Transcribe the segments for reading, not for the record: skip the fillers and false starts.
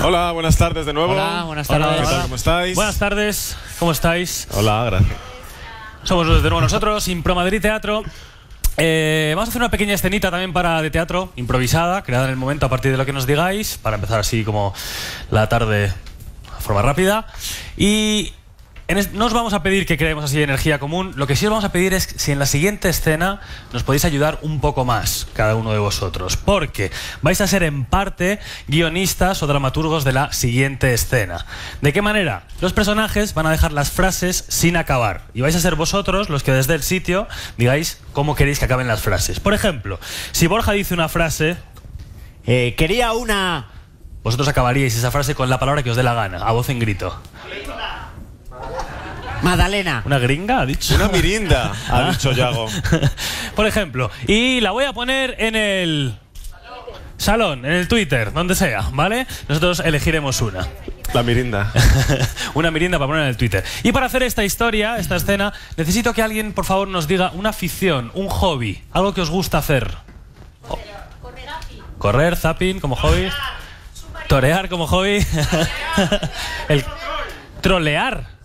Hola, buenas tardes de nuevo. Hola, buenas tardes. ¿Qué tal? ¿Cómo estáis? Buenas tardes, ¿cómo estáis? Hola, gracias. Somos de nuevo nosotros, Impro Madrid Teatro. Vamos a hacer una pequeña escenita también de teatro, improvisada, creada en el momento a partir de lo que nos digáis, para empezar así como la tarde de forma rápida. Y no os vamos a pedir que creemos así energía común, lo que sí os vamos a pedir es si en la siguiente escena nos podéis ayudar un poco más, cada uno de vosotros, porque vais a ser en parte guionistas o dramaturgos de la siguiente escena. ¿De qué manera? Los personajes van a dejar las frases sin acabar y vais a ser vosotros los que desde el sitio digáis cómo queréis que acaben las frases. Por ejemplo, si Borja dice una frase... quería una... Vosotros acabaríais esa frase con la palabra que os dé la gana, a voz en grito. Madalena. ¿Una gringa, ha dicho? Una mirinda, ha dicho Yago. Por ejemplo, y la voy a poner en el salón, en el Twitter, donde sea, ¿vale? Nosotros elegiremos una. La mirinda. Una mirinda para poner en el Twitter. Y para hacer esta historia, esta escena, necesito que alguien, por favor, nos diga una afición, un hobby, algo que os gusta hacer. Correr, zapping como hobby. Torear como hobby. El trolear.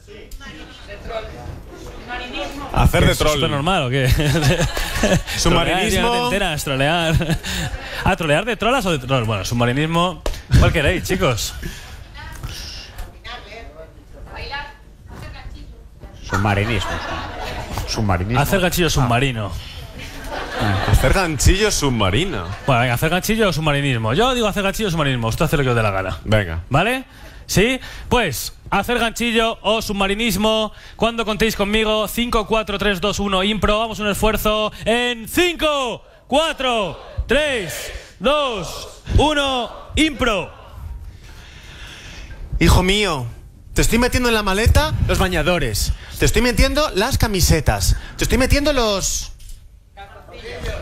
Hacer de troll. ¿Es normal o qué? Submarinismo. Trolear. Ah, ¿trolear de trolas o de troll? Bueno, submarinismo. ¿Cuál queréis, chicos? Submarinismo. Submarinismo. Hacer ganchillo submarino. Hacer ganchillo submarino. Bueno, venga, hacer ganchillo o submarinismo. Yo digo hacer ganchillo o submarinismo. Usted hace lo que os dé la gana. Venga. ¿Vale? ¿Sí? Pues, hacer ganchillo o submarinismo. Cuando contéis conmigo, 5, 4, 3, 2, 1, impro. Vamos a un esfuerzo en 5, 4, 3, 2, 1, impro. Hijo mío, te estoy metiendo en la maleta los bañadores. Te estoy metiendo las camisetas. Te estoy metiendo los...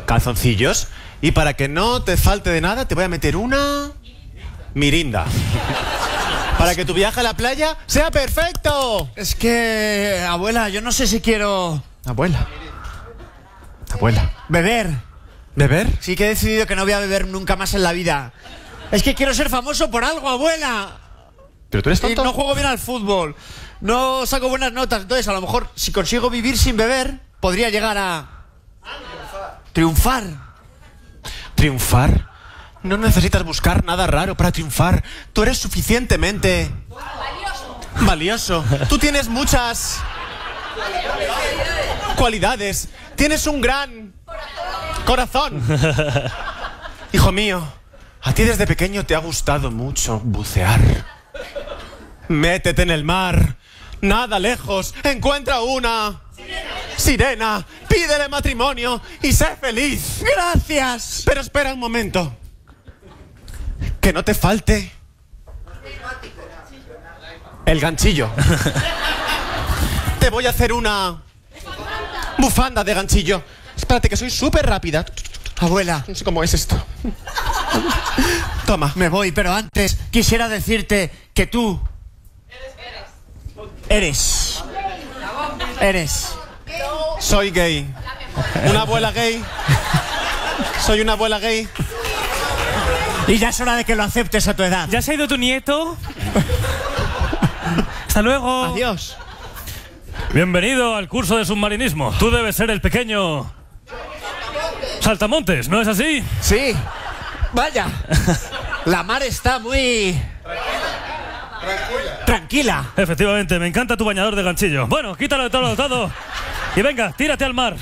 calzoncillos. Y para que no te falte de nada, te voy a meter una... mirinda. Para que tu viaje a la playa sea perfecto. Es que, abuela, yo no sé si quiero... Abuela. beber. ¿Beber? Sí que he decidido que no voy a beber nunca más en la vida. Es que quiero ser famoso por algo, abuela. ¿Pero tú eres Y tonto? no juego bien al fútbol. No saco buenas notas. Entonces, a lo mejor, si consigo vivir sin beber, podría llegar a... triunfar. ¿Triunfar? No necesitas buscar nada raro para triunfar. Tú eres suficientemente... valioso. Tú tienes muchas... cualidades. Tienes un gran... corazón. Hijo mío, a ti desde pequeño te ha gustado mucho bucear. Métete en el mar. Nada lejos. Encuentra una... sirena. Pídele matrimonio y sé feliz. Gracias. Pero espera un momento. Que no te falte el ganchillo. Te voy a hacer una bufanda de ganchillo. Espérate, que soy súper rápida. Abuela, No sé cómo es esto. Toma. me voy, pero antes quisiera decirte que tú... Eres. Soy gay. Una abuela gay. Soy una abuela gay. Y ya es hora de que lo aceptes a tu edad. ¿Ya se ha ido tu nieto? Hasta luego. Adiós. Bienvenido al curso de submarinismo. Tú debes ser el pequeño... Saltamontes, ¿no es así? Sí. Vaya. La mar está muy... tranquila. Efectivamente, me encanta tu bañador de ganchillo. Bueno, quítalo de todo. Y venga, tírate al mar.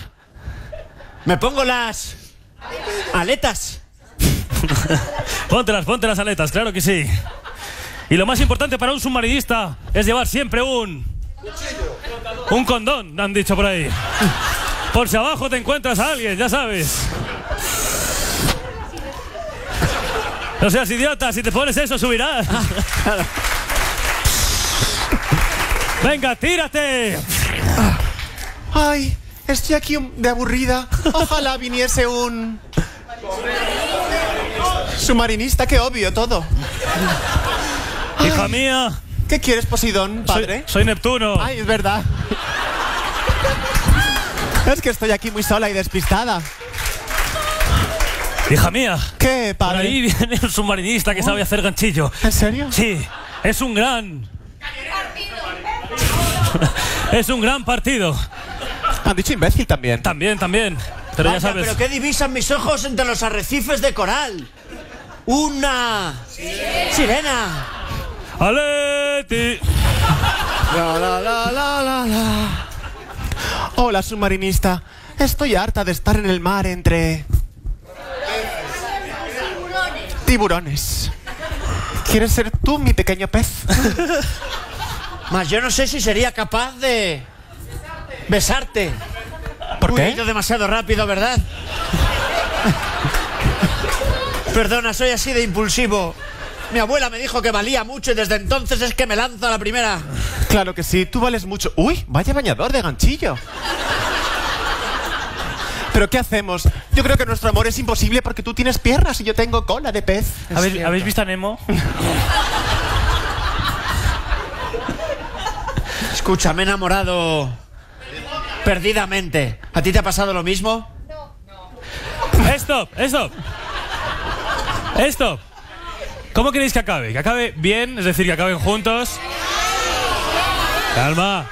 Me pongo las... aletas. Ponte las aletas, claro que sí. Y lo más importante para un submarinista es llevar siempre un condón, han dicho por ahí. Por si abajo te encuentras a alguien, ya sabes. No seas idiota, si te pones eso subirás. Venga, tírate. Ay, estoy aquí de aburrida. Ojalá viniese un... submarinista, qué obvio todo. Hija mía. ¿Qué quieres, Poseidón, padre? Soy Neptuno. Ay, es verdad. Es que estoy aquí muy sola y despistada. Hija mía. ¿Qué, Por padre? ahí viene un submarinista que sabe hacer ganchillo. ¿En serio? Sí, es un gran... Es un gran partido. Han dicho imbécil también. También. Pero ya Vaya, sabes. pero ¿qué divisan mis ojos entre los arrecifes de coral? ¡Una! ¡Sirena! ¡Aleti! La. Hola, submarinista. Estoy harta de estar en el mar entre... tiburones. ¿Quieres ser tú mi pequeño pez? Mas yo no sé si sería capaz de... besarte. ¿Por qué? He ido demasiado rápido, ¿verdad? Perdona, soy así de impulsivo. Mi abuela me dijo que valía mucho y desde entonces es que me lanzo a la primera. Claro que sí, tú vales mucho. ¡Uy! Vaya bañador de ganchillo. ¿Pero qué hacemos? Yo creo que nuestro amor es imposible porque tú tienes piernas y yo tengo cola de pez. ¿Habéis visto a Nemo? Escucha, me he enamorado perdidamente. ¿A ti te ha pasado lo mismo? ¡Stop! ¿Cómo queréis que acabe? ¿Que acabe bien? Es decir, que acaben juntos. Calma.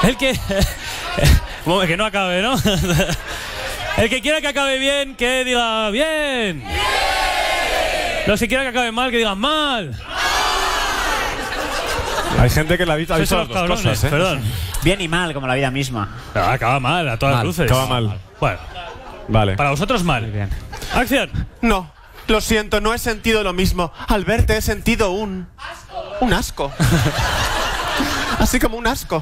El que... Bueno, que no acabe, ¿no? El que quiera que acabe bien, que diga bien. Los que quieran que acabe mal, que digan mal. Hay gente que la ha dicho Sois las unos dos cabrones, cosas, ¿eh? perdón. Bien y mal, como la vida misma. No, acaba mal, a todas Mal, luces. acaba mal. Bueno, Vale. para vosotros mal. bien. Acción. No, lo siento, no he sentido lo mismo. Al verte he sentido un asco. Así como un asco.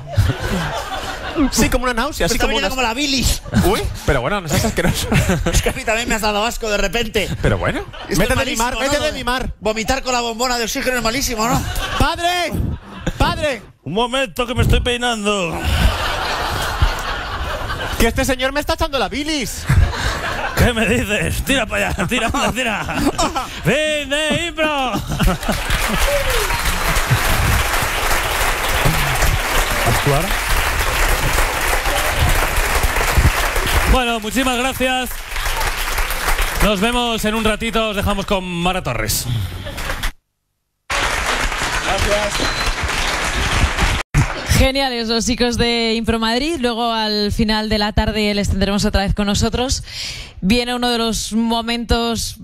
Sí, como una náusea, así Está como un viniendo asco. como la bilis. Uy, pero bueno, no seas asqueroso. Es que a mí también me has dado asco de repente. Pero bueno, Esto vete es de mi mar, malísimo, vete ¿no? de mi mar. Vomitar con la bombona de oxígeno es malísimo, ¿no? ¡Padre! ¡Padre! Un momento que me estoy peinando. ¡Que este señor me está echando la bilis! ¿Qué me dices? Tira para allá, tira. ¡Fin de impro! ¿Actuar? Bueno, muchísimas gracias. Nos vemos en un ratito. Os dejamos con Mara Torres. Geniales los chicos de Impro Madrid. Luego al final de la tarde les tendremos otra vez con nosotros. Viene uno de los momentos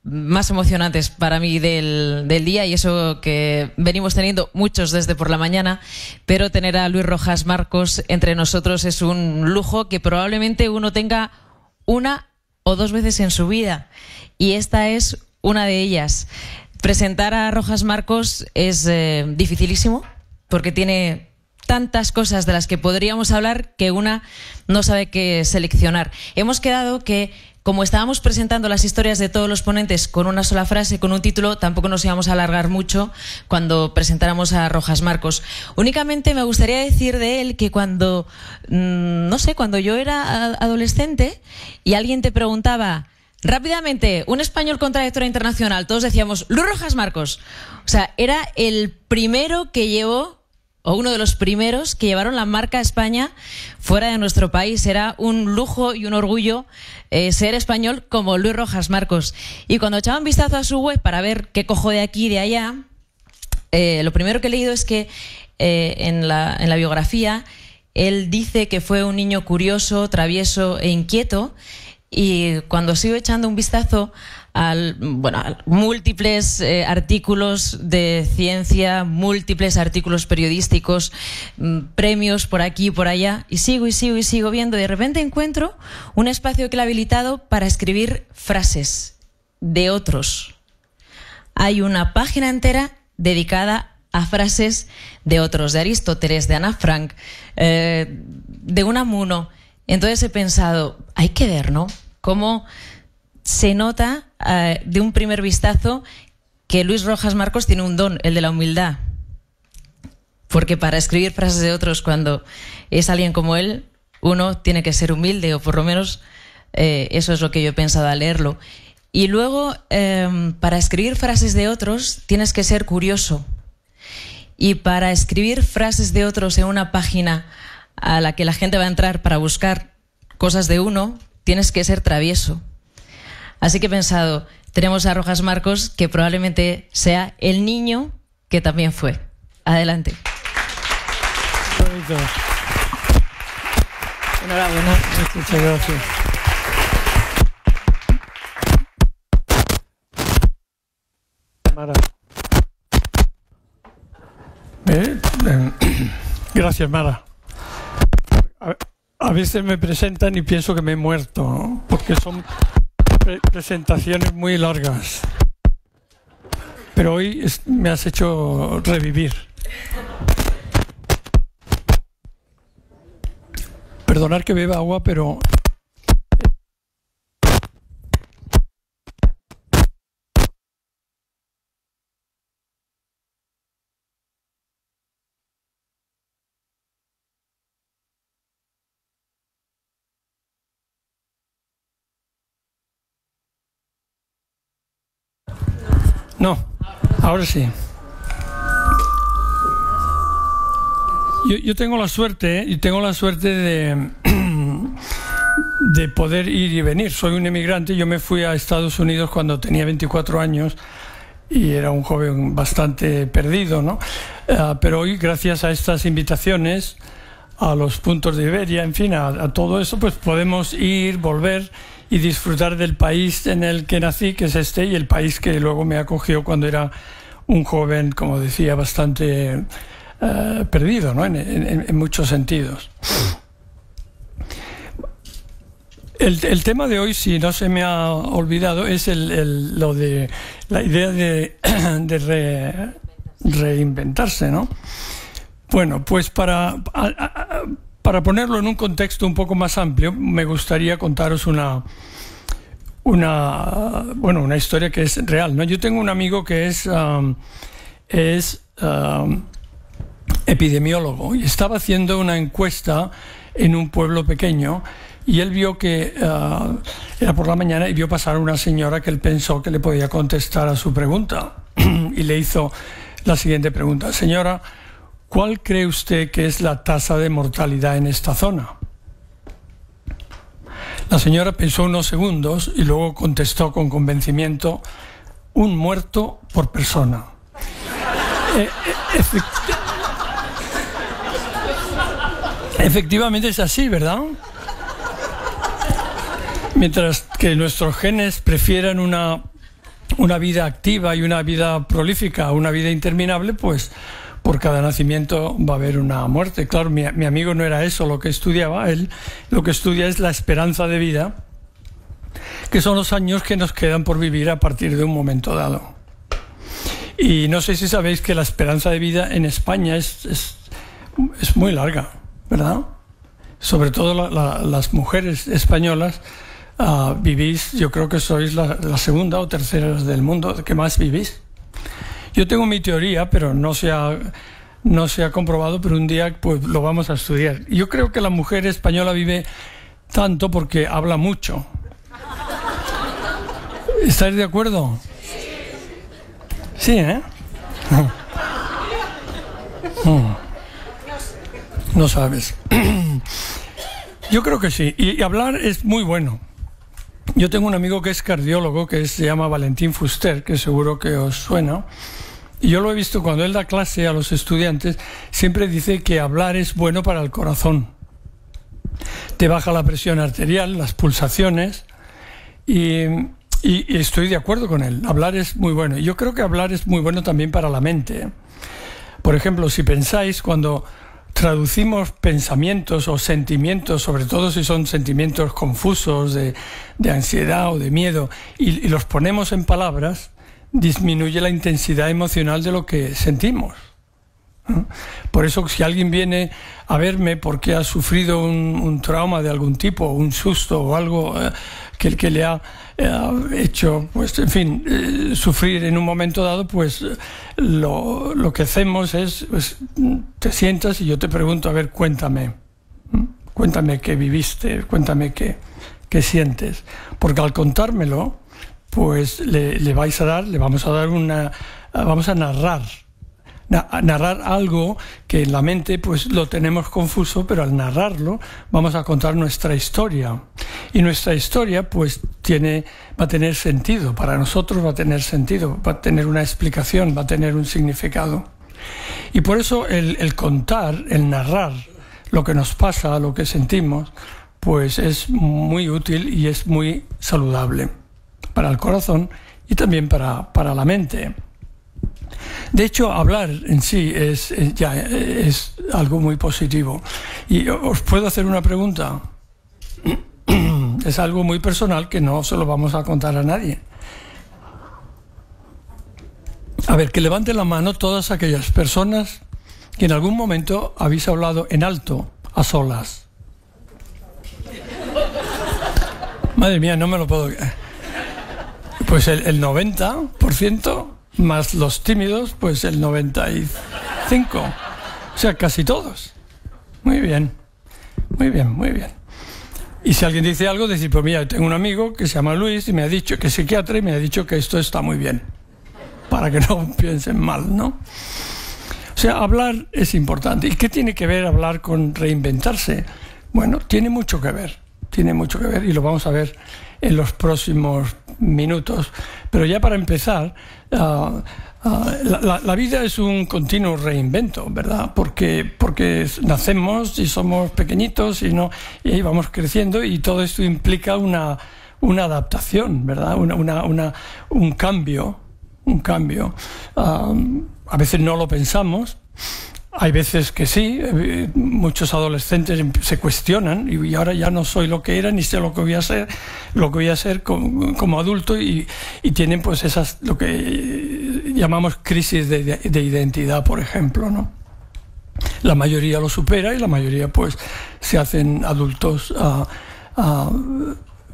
más emocionantes para mí del día, y eso que venimos teniendo muchos desde por la mañana, pero tener a Luis Rojas Marcos entre nosotros es un lujo que probablemente uno tenga una o dos veces en su vida, y esta es una de ellas. Presentar a Rojas Marcos es dificilísimo porque tiene tantas cosas de las que podríamos hablar que una no sabe qué seleccionar. Hemos quedado que, como estábamos presentando las historias de todos los ponentes con una sola frase, con un título, tampoco nos íbamos a alargar mucho cuando presentáramos a Rojas Marcos. Únicamente me gustaría decir de él que cuando, no sé, cuando yo era adolescente y alguien te preguntaba rápidamente, un español con trayectoria internacional, todos decíamos, Luis Rojas Marcos. O sea, era el primero que llevó, o uno de los primeros que llevaron la marca España fuera de nuestro país. Era un lujo y un orgullo ser español como Luis Rojas Marcos. Y cuando echaba un vistazo a su web para ver qué cojo de aquí y de allá, lo primero que he leído es que en la biografía él dice que fue un niño curioso, travieso e inquieto. Y cuando sigo echando un vistazo a múltiples artículos de ciencia, múltiples artículos periodísticos, premios por aquí y por allá, y sigo viendo, de repente encuentro un espacio que él ha habilitado para escribir frases de otros. Hay una página entera dedicada a frases de otros, de Aristóteles, de Ana Frank, de Unamuno. Entonces he pensado, hay que ver, ¿no?, cómo se nota de un primer vistazo que Luis Rojas Marcos tiene un don, el de la humildad. Porque para escribir frases de otros, cuando es alguien como él, uno tiene que ser humilde, o por lo menos eso es lo que yo he pensado al leerlo. Y luego, para escribir frases de otros, tienes que ser curioso. Y para escribir frases de otros en una página a la que la gente va a entrar para buscar cosas de uno, tienes que ser travieso. Así que he pensado, tenemos a Rojas Marcos, que probablemente sea el niño que también fue. Adelante. Bonito. Enhorabuena. Muchas gracias. Mara. Gracias, Mara. A veces me presentan y pienso que me he muerto, ¿no? Porque son presentaciones muy largas. Pero hoy me has hecho revivir. Perdonad que beba agua, pero... No, ahora sí. Yo tengo la suerte, y tengo la suerte de poder ir y venir. Soy un emigrante, yo me fui a Estados Unidos cuando tenía 24 años y era un joven bastante perdido, ¿no? Pero hoy, gracias a estas invitaciones, a los puntos de Iberia, en fin, a todo eso, pues podemos ir, volver y disfrutar del país en el que nací, que es este, y el país que luego me acogió cuando era un joven, como decía, bastante perdido, ¿no? En muchos sentidos. El tema de hoy, si no se me ha olvidado, es lo de la idea de reinventarse, ¿no? Bueno, pues para ponerlo en un contexto un poco más amplio, me gustaría contaros una historia que es real, ¿no? Yo tengo un amigo que es epidemiólogo y estaba haciendo una encuesta en un pueblo pequeño y él vio que era por la mañana y vio pasar a una señora que él pensó que le podía contestar a su pregunta y le hizo la siguiente pregunta: señora, ¿cuál cree usted que es la tasa de mortalidad en esta zona? La señora pensó unos segundos y luego contestó con convencimiento: 1 muerto por persona. Efectivamente es así, ¿verdad? Mientras que nuestros genes prefieran una vida activa y una vida prolífica a una vida interminable, pues por cada nacimiento va a haber una muerte. Claro, mi amigo no era eso lo que estudiaba. Él lo que estudia es la esperanza de vida, que son los años que nos quedan por vivir a partir de un momento dado. Y no sé si sabéis que la esperanza de vida en España es muy larga, ¿verdad? Sobre todo las mujeres españolas vivís, yo creo que sois la segunda o tercera del mundo que más vivís. Yo tengo mi teoría, pero no se ha comprobado, pero un día pues lo vamos a estudiar. Yo creo que la mujer española vive tanto porque habla mucho. ¿Estáis de acuerdo? Sí, ¿eh? No sabes. Yo creo que sí. Y hablar es muy bueno. Yo tengo un amigo que es cardiólogo, que se llama Valentín Fuster, que seguro que os suena. Y yo lo he visto cuando él da clase a los estudiantes, siempre dice que hablar es bueno para el corazón. Te baja la presión arterial, las pulsaciones, y estoy de acuerdo con él. Hablar es muy bueno. Y yo creo que hablar es muy bueno también para la mente. Por ejemplo, si pensáis, cuando traducimos pensamientos o sentimientos, sobre todo si son sentimientos confusos de ansiedad o de miedo, y los ponemos en palabras, disminuye la intensidad emocional de lo que sentimos. Por eso, si alguien viene a verme porque ha sufrido un trauma de algún tipo, un susto o algo que le ha hecho, pues, en fin, sufrir en un momento dado, pues lo que hacemos es, pues, te sientas y yo te pregunto: a ver, cuéntame qué viviste, cuéntame qué sientes, porque al contármelo, pues le vamos a narrar narrar algo que en la mente pues lo tenemos confuso, pero al narrarlo vamos a contar nuestra historia. Y nuestra historia pues va a tener sentido, para nosotros va a tener sentido, va a tener una explicación, va a tener un significado. Y por eso el contar, el narrar lo que nos pasa, lo que sentimos, pues es muy útil y es muy saludable para el corazón y también para la mente. De hecho, hablar en sí es algo muy positivo. Y os puedo hacer una pregunta. Es algo muy personal que no se lo vamos a contar a nadie. A ver, que levanten la mano todas aquellas personas que en algún momento habéis hablado en alto, a solas. Madre mía, no me lo puedo... Pues el 90%, más los tímidos, pues el 95%. O sea, casi todos. Muy bien, muy bien, muy bien. Y si alguien dice algo, decir, pues mira, tengo un amigo que se llama Luis y me ha dicho que es psiquiatra y me ha dicho que esto está muy bien. Para que no piensen mal, ¿no? O sea, hablar es importante. ¿Y qué tiene que ver hablar con reinventarse? Bueno, tiene mucho que ver y lo vamos a ver en los próximos minutos. Pero ya para empezar, la vida es un continuo reinvento, ¿verdad? Porque nacemos y somos pequeñitos y ahí vamos creciendo y todo esto implica una adaptación, ¿verdad? Un cambio. A veces no lo pensamos, hay veces que sí. Muchos adolescentes se cuestionan y ahora ya no soy lo que era ni sé lo que voy a ser como adulto y tienen pues esas, lo que llamamos crisis de identidad, por ejemplo, ¿no? La mayoría lo supera y la mayoría pues se hacen adultos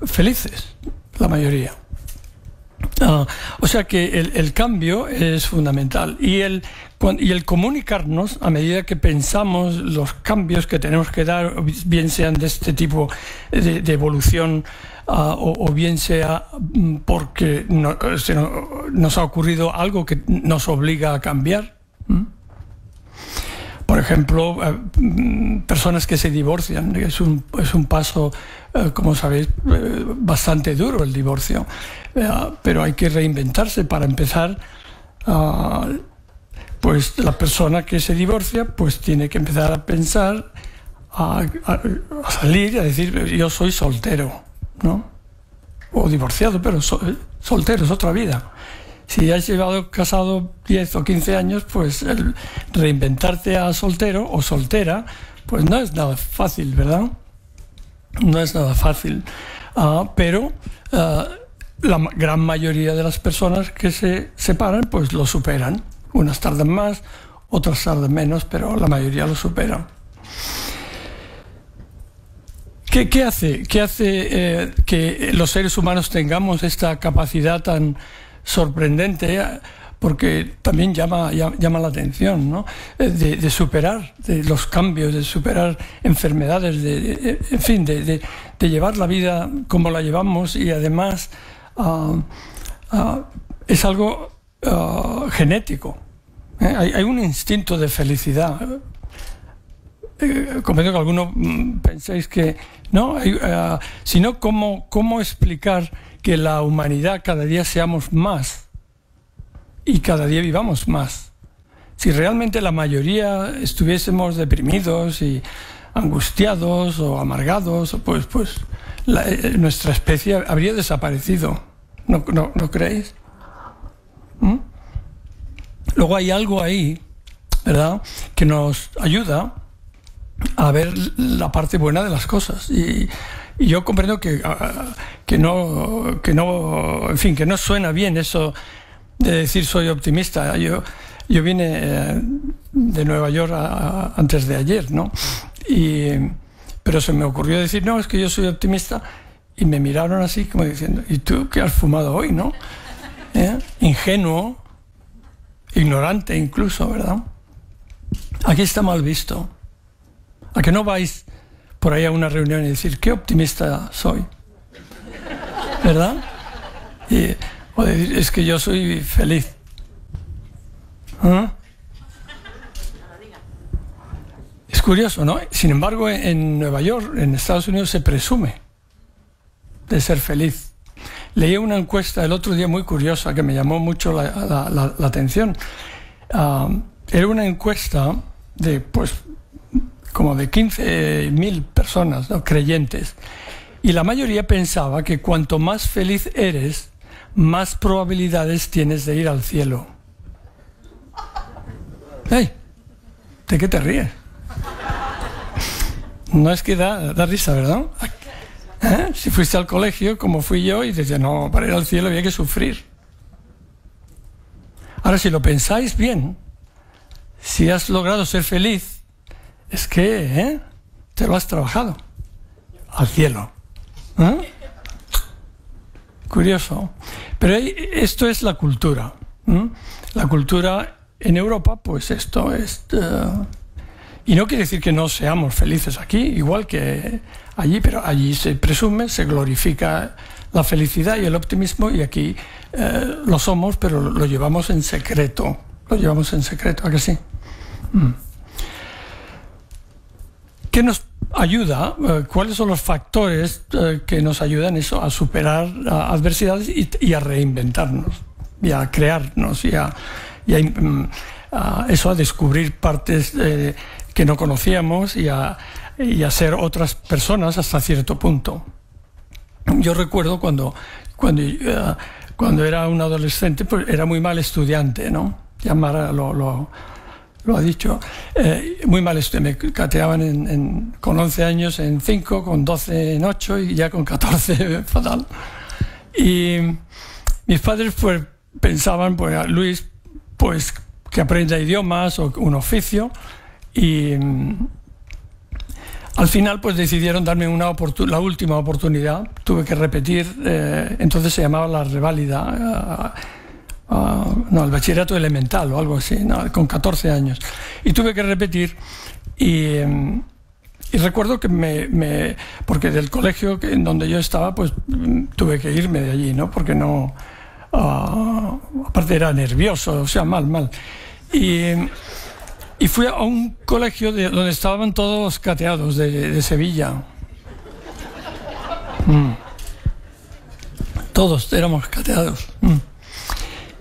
felices, la mayoría. O sea que el cambio es fundamental y el comunicarnos a medida que pensamos los cambios que tenemos que dar, bien sean de este tipo de evolución o bien sea porque nos ha ocurrido algo que nos obliga a cambiar. Por ejemplo, personas que se divorcian, es un paso, como sabéis, bastante duro el divorcio, pero hay que reinventarse para empezar. Pues la persona que se divorcia pues tiene que empezar a pensar, a salir y a decir, yo soy soltero, ¿no? O divorciado, pero soltero es otra vida. Si has llevado casado 10 o 15 años, pues el reinventarte a soltero o soltera, pues no es nada fácil, ¿verdad? No es nada fácil. Pero la gran mayoría de las personas que se separan, pues lo superan. Unas tardan más, otras tardan menos, pero la mayoría lo superan. ¿Qué hace que los seres humanos tengamos esta capacidad tan sorprendente? Porque también llama la atención, ¿no? De superar los cambios, de superar enfermedades, en fin, de llevar la vida como la llevamos y además es algo genético. Hay un instinto de felicidad. Comprendo que algunos pensáis que no, sino cómo explicar que la humanidad cada día seamos más y cada día vivamos más. Si realmente la mayoría estuviésemos deprimidos y angustiados o amargados, pues nuestra especie habría desaparecido. ¿No creéis? Luego hay algo ahí, ¿verdad?, que nos ayuda a ver la parte buena de las cosas. Y yo comprendo que no, en fin, que no suena bien eso de decir soy optimista. Yo vine de Nueva York antes de ayer, ¿no? Pero se me ocurrió decir, no, es que yo soy optimista. Y me miraron así como diciendo, ¿y tú qué has fumado hoy, no? Ingenuo, ignorante incluso, ¿verdad? Aquí está mal visto. ¿A que no vais por ahí a una reunión y decir, qué optimista soy? ¿Verdad? O decir, es que yo soy feliz. curioso, ¿no? Sin embargo, en Nueva York, en Estados Unidos, se presume de ser feliz. Leí una encuesta el otro día muy curiosa que me llamó mucho la atención. Era una encuesta de, pues, como de 15.000 personas, ¿no?, creyentes. Y la mayoría pensaba que cuanto más feliz eres, más probabilidades tienes de ir al cielo. ¡Hey! ¿De qué te ríes? No es que da risa, ¿verdad? ¿Eh? Si fuiste al colegio, como fui yo, y dices, no, para ir al cielo había que sufrir. Ahora, si lo pensáis bien, si has logrado ser feliz, es que te lo has trabajado al cielo. ¿Eh? Curioso. Pero esto es la cultura. La cultura en Europa, pues esto es... y no quiere decir que no seamos felices aquí, igual que allí, pero allí se presume, se glorifica la felicidad y el optimismo, y aquí lo somos, pero lo llevamos en secreto. Lo llevamos en secreto, ¿a que sí? ¿Qué nos ayuda? ¿Cuáles son los factores que nos ayudan eso, a superar adversidades y a reinventarnos, y a crearnos, y a descubrir partes que no conocíamos, y a ser otras personas hasta cierto punto? Yo recuerdo cuando era un adolescente, pues era muy mal estudiante, ¿no? Ya Mara lo ha dicho. Muy mal estudiante. Me cateaban con 11 años en 5, con 12 en 8 y ya con 14 fatal. Y mis padres pues pensaban, pues, Luis, pues que aprenda idiomas o un oficio, y al final pues decidieron darme la última oportunidad. Tuve que repetir, entonces se llamaba la reválida, el bachillerato elemental o algo así, ¿no?, con 14 años. Y tuve que repetir, y recuerdo que porque del colegio en donde yo estaba, pues tuve que irme de allí, ¿no?, porque no... aparte era nervioso, o sea, mal. Y fui a un colegio donde estaban todos cateados de Sevilla. Todos éramos cateados.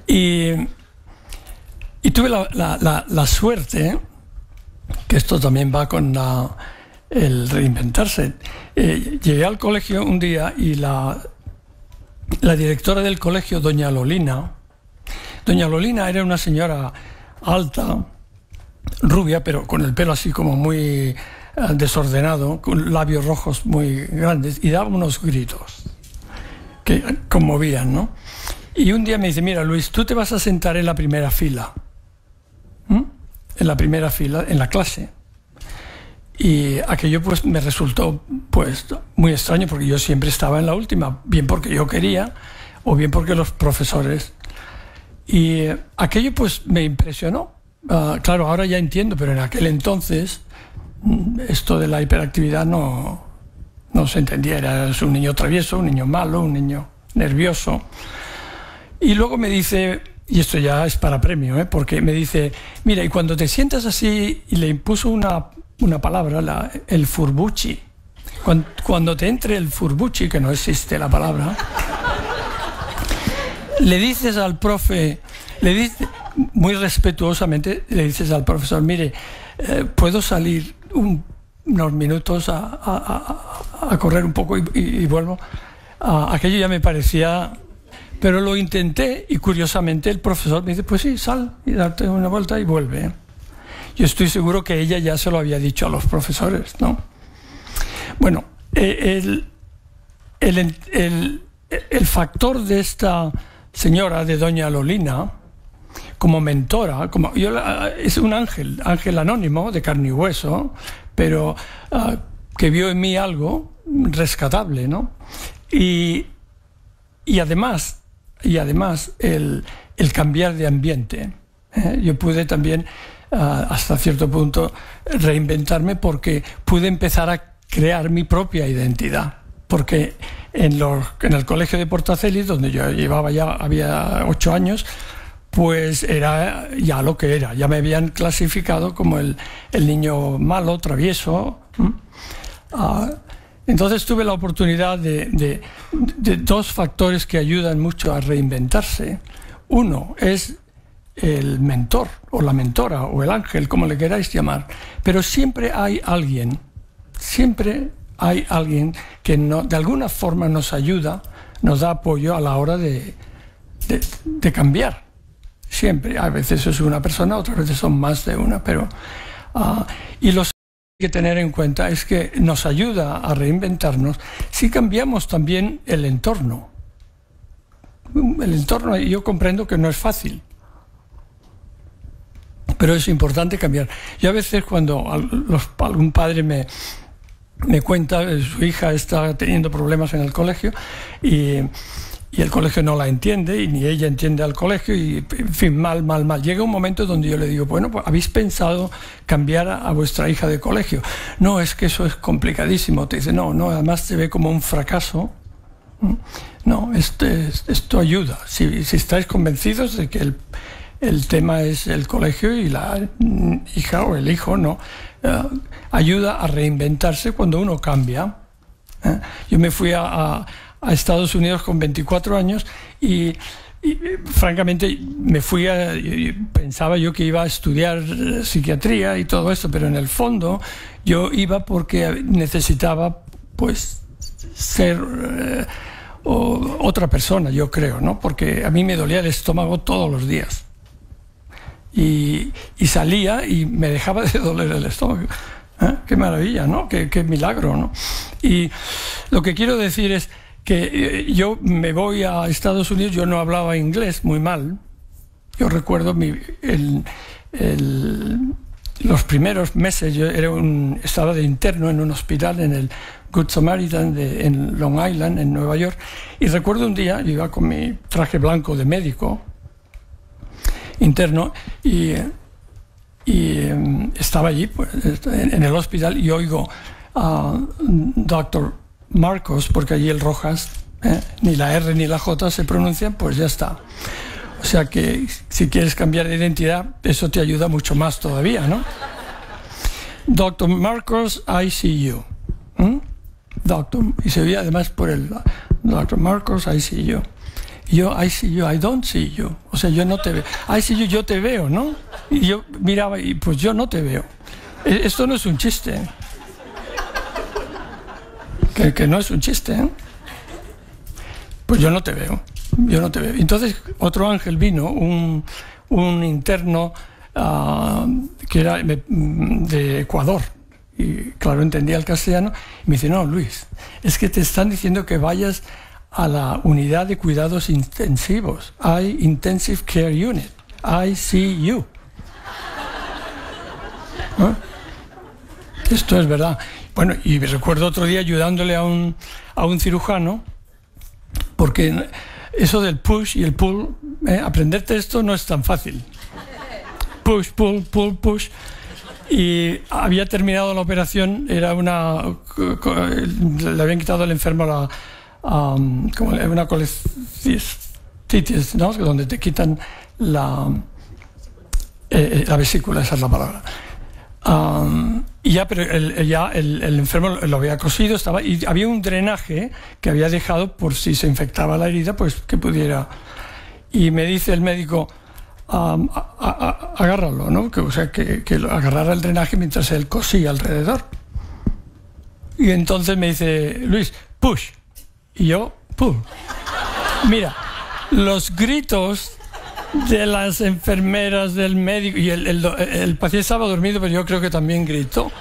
Y tuve la suerte, que esto también va con el reinventarse. Llegué al colegio un día y la directora del colegio, doña Lolina era una señora alta, rubia, pero con el pelo así como muy desordenado, con labios rojos muy grandes, y daba unos gritos que conmovían, ¿no? Y un día me dice, mira, Luis, tú te vas a sentar en la primera fila. En la primera fila, en la clase. Y aquello pues me resultó pues muy extraño, porque yo siempre estaba en la última, bien porque yo quería o bien porque los profesores. Y aquello pues me impresionó. Claro, ahora ya entiendo, pero en aquel entonces esto de la hiperactividad no se entendía. Eras un niño travieso, un niño malo, un niño nervioso. Y luego me dice, y esto ya es para premio, porque me dice, mira, y cuando te sientas así, y le impuso una palabra, el furbuchi. Cuando te entre el furbuchi, que no existe la palabra, le dices al profe, muy respetuosamente, le dices al profesor, mire, ¿puedo salir unos minutos a correr un poco y vuelvo? Aquello ya me parecía... Pero lo intenté, y curiosamente el profesor me dice, pues sí, sal y darte una vuelta y vuelve. Yo estoy seguro que ella ya se lo había dicho a los profesores, ¿no? Bueno, el factor de esta señora, de doña Lolina, como mentora, es un ángel anónimo, de carne y hueso, pero que vio en mí algo rescatable, ¿no? Y además el cambiar de ambiente. Yo pude también, hasta cierto punto, reinventarme, porque pude empezar a crear mi propia identidad. Porque en el colegio de Portacelis, donde yo había 8 años, pues era ya lo que era. Ya me habían clasificado como el niño malo, travieso. Entonces tuve la oportunidad de dos factores que ayudan mucho a reinventarse. Uno es el mentor, o la mentora, o el ángel, como le queráis llamar. Pero siempre hay alguien que de alguna forma nos ayuda, nos da apoyo a la hora de cambiar. Siempre. A veces es una persona, otras veces son más de una, pero... y lo que hay que tener en cuenta es que nos ayuda a reinventarnos si cambiamos también el entorno. El entorno, yo comprendo que no es fácil, pero es importante cambiar. Yo a veces cuando algún padre me cuenta que su hija está teniendo problemas en el colegio y el colegio no la entiende y ni ella entiende al colegio y, en fin, mal. Llega un momento donde yo le digo, bueno, pues ¿habéis pensado cambiar a vuestra hija de colegio? No, es que eso es complicadísimo. Te dice, no, además se ve como un fracaso. No, esto ayuda. Si estáis convencidos de que el tema es el colegio y la hija o el hijo, no, ayuda a reinventarse cuando uno cambia. Yo me fui a Estados Unidos con 24 años y francamente me fui pensaba yo que iba a estudiar psiquiatría y todo esto, pero en el fondo yo iba porque necesitaba pues ser otra persona, yo creo, ¿no? Porque a mí me dolía el estómago todos los días y salía y me dejaba de doler el estómago. Qué maravilla, ¿no? Qué milagro, ¿no? Y lo que quiero decir es que yo me voy a Estados Unidos, yo no hablaba inglés, muy mal. Yo recuerdo los primeros meses, yo estaba de interno en un hospital en el Good Samaritan en Long Island, en Nueva York, y recuerdo un día, yo iba con mi traje blanco de médico interno y estaba allí pues, en el hospital y oigo a Dr. Marcos, porque allí el Rojas, ni la R ni la J se pronuncian, pues ya está. O sea que si quieres cambiar de identidad, eso te ayuda mucho más todavía, ¿no? Dr. Marcos, I see you. Doctor, y se veía además por el Dr. Marcos, I see you. Y yo, I see you, I don't see you. O sea, yo no te veo. I see you, yo te veo, ¿no? Y yo miraba y pues yo no te veo. Esto no es un chiste. Que no es un chiste, ¿eh? Pues yo no te veo. Entonces otro ángel vino, un interno que era de Ecuador. Y claro, entendía el castellano. Y me dice, no, Luis, es que te están diciendo que vayas a la unidad de cuidados intensivos. Intensive Care Unit. ICU. ¿No? Esto es verdad. Bueno, y recuerdo otro día ayudándole a un cirujano, porque eso del push y el pull, aprenderte esto no es tan fácil. Push, pull, push. Y había terminado la operación, le habían quitado al enfermo una colecistitis, ¿no? Donde te quitan la vesícula, esa es la palabra. Pero el enfermo lo había cosido, y había un drenaje que había dejado por si se infectaba la herida, pues que pudiera. Y me dice el médico, agárralo, ¿no? O sea, que agarrara el drenaje mientras él cosía alrededor. Y entonces me dice, Luis, push. Y yo, pull. Mira, los gritos de las enfermeras, del médico, y el paciente estaba dormido, pero yo creo que también gritó.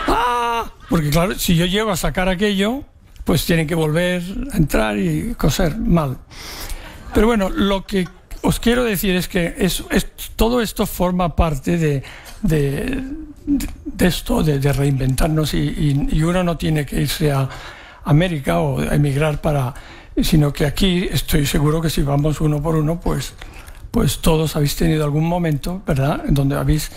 ¡Ah! Porque claro, si yo llego a sacar aquello, pues tienen que volver a entrar y coser mal. Pero bueno, lo que os quiero decir es que todo esto forma parte de esto, de reinventarnos, y uno no tiene que irse a América o emigrar sino que aquí estoy seguro que si vamos uno por uno, pues todos habéis tenido algún momento, ¿verdad?, en donde habéis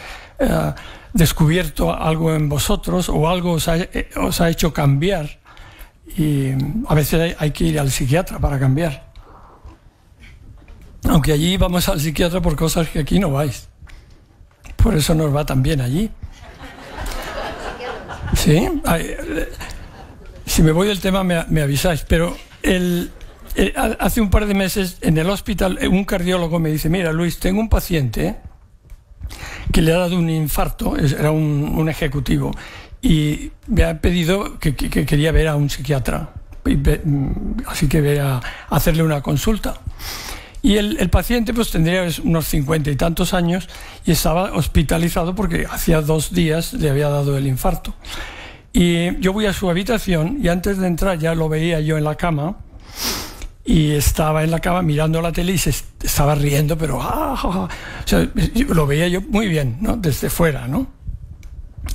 descubierto algo en vosotros o algo os ha hecho cambiar, y a veces hay que ir al psiquiatra para cambiar. Aunque allí vamos al psiquiatra por cosas que aquí no vais. Por eso nos va tan bien allí. ¿Sí? Si me voy del tema me avisáis, pero hace un par de meses en el hospital un cardiólogo me dice, mira Luis, tengo un paciente que le ha dado un infarto, era un ejecutivo, y me ha pedido que quería ver a un psiquiatra, así que voy a hacerle una consulta. Y el paciente pues tendría unos 50 y tantos años y estaba hospitalizado porque hacía 2 días le había dado el infarto. Y yo voy a su habitación y antes de entrar ya lo veía yo en la cama y estaba en la cama mirando la tele y se estaba riendo, pero o sea, lo veía yo muy bien, ¿no? Desde fuera, ¿no?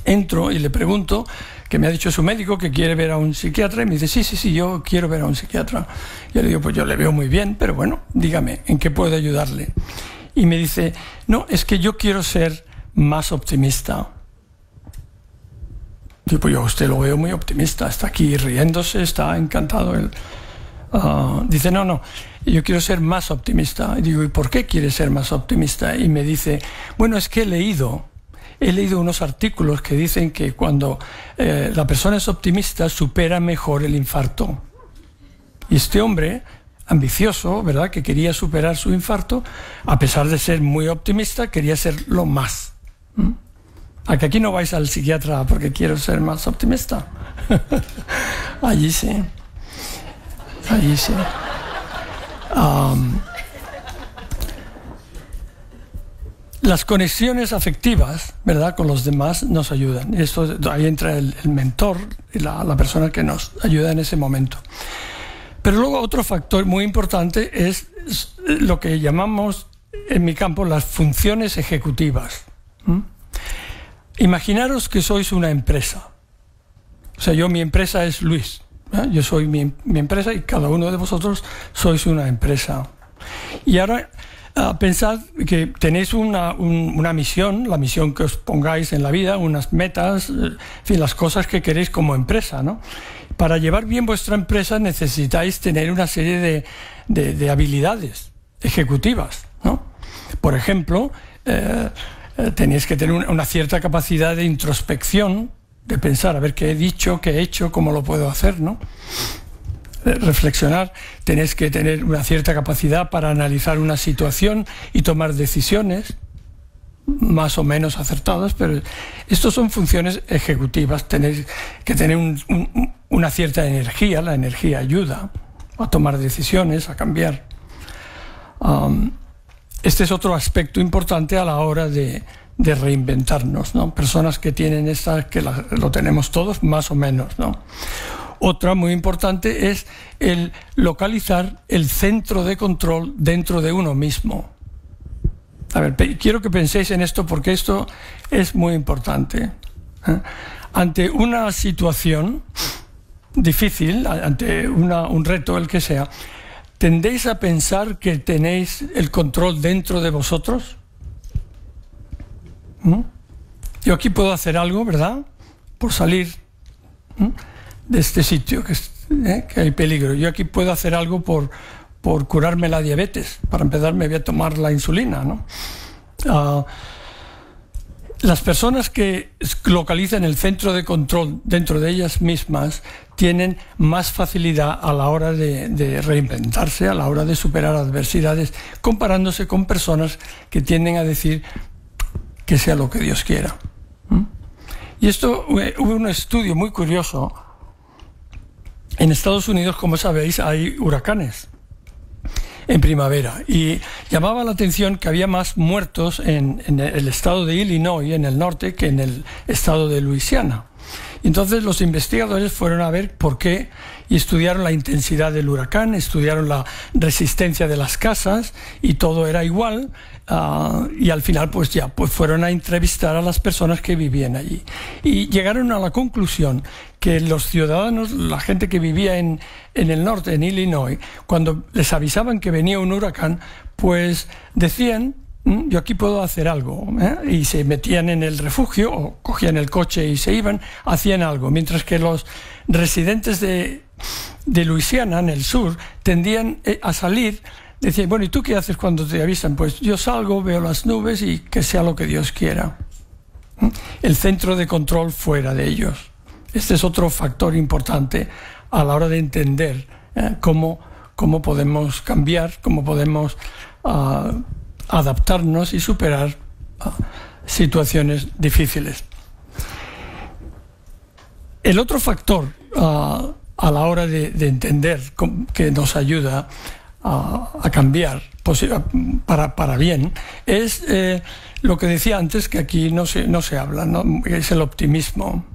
Entro y le pregunto, que me ha dicho su médico que quiere ver a un psiquiatra, y me dice, sí, yo quiero ver a un psiquiatra. Yo le digo, pues yo le veo muy bien, pero bueno, dígame, ¿en qué puedo ayudarle? Y me dice, no, es que yo quiero ser más optimista. Digo, pues yo a usted lo veo muy optimista, está aquí riéndose, está encantado. Dice, no, yo quiero ser más optimista. Y digo, ¿y por qué quiere ser más optimista? Y me dice, bueno, es que he leído unos artículos que dicen que cuando la persona es optimista supera mejor el infarto. Y este hombre, ambicioso, ¿verdad?, que quería superar su infarto, a pesar de ser muy optimista, quería serlo más. ¿A que aquí no vais al psiquiatra porque quiero ser más optimista? Allí sí. Allí sí. Las conexiones afectivas, ¿verdad?, con los demás nos ayudan. Esto, ahí entra el mentor, la persona que nos ayuda en ese momento. Pero luego otro factor muy importante es lo que llamamos en mi campo las funciones ejecutivas. Imaginaros que sois una empresa. O sea, mi empresa es Luis. Yo soy mi empresa y cada uno de vosotros sois una empresa. Y ahora pensad que tenéis una misión, la misión que os pongáis en la vida, unas metas, en fin, las cosas que queréis como empresa, ¿no? Para llevar bien vuestra empresa necesitáis tener una serie de habilidades ejecutivas, ¿no? Por ejemplo, tenéis que tener una cierta capacidad de introspección, de pensar, a ver qué he dicho, qué he hecho, cómo lo puedo hacer, ¿no? Reflexionar, tenéis que tener una cierta capacidad para analizar una situación y tomar decisiones más o menos acertadas, pero estos son funciones ejecutivas. Tenéis que tener una cierta energía, la energía ayuda a tomar decisiones, a cambiar. Este es otro aspecto importante a la hora de reinventarnos, ¿no? Personas que tienen que lo tenemos todos más o menos, ¿no? Otra muy importante es el localizar el centro de control dentro de uno mismo. A ver, quiero que penséis en esto porque esto es muy importante. Ante una situación difícil, ante un reto, el que sea, ¿tendéis a pensar que tenéis el control dentro de vosotros? Yo aquí puedo hacer algo, ¿verdad?, por salir de este sitio que hay peligro. Yo aquí puedo hacer algo por curarme la diabetes. Para empezar me voy a tomar la insulina, ¿no? Las personas que localizan el centro de control dentro de ellas mismas tienen más facilidad a la hora de reinventarse, a la hora de superar adversidades, comparándose con personas que tienden a decir que sea lo que Dios quiera. Y esto, hubo un estudio muy curioso. En Estados Unidos, como sabéis, hay huracanes en primavera y llamaba la atención que había más muertos en el estado de Illinois, en el norte, que en el estado de Luisiana. Entonces los investigadores fueron a ver por qué y estudiaron la intensidad del huracán, estudiaron la resistencia de las casas y todo era igual. Y al final pues fueron a entrevistar a las personas que vivían allí y llegaron a la conclusión que los ciudadanos, la gente que vivía en el norte, en Illinois, cuando les avisaban que venía un huracán, pues decían, yo aquí puedo hacer algo, y se metían en el refugio o cogían el coche y se iban, hacían algo, mientras que los residentes de Luisiana, en el sur, tendían a salir decía, bueno, ¿y tú qué haces cuando te avisan? Pues yo salgo, veo las nubes y que sea lo que Dios quiera. El centro de control fuera de ellos. Este es otro factor importante a la hora de entender cómo podemos cambiar, cómo podemos adaptarnos y superar situaciones difíciles. El otro factor a la hora de entender que nos ayuda a cambiar para bien es lo que decía antes, que aquí no se habla, ¿no? Es el optimismo.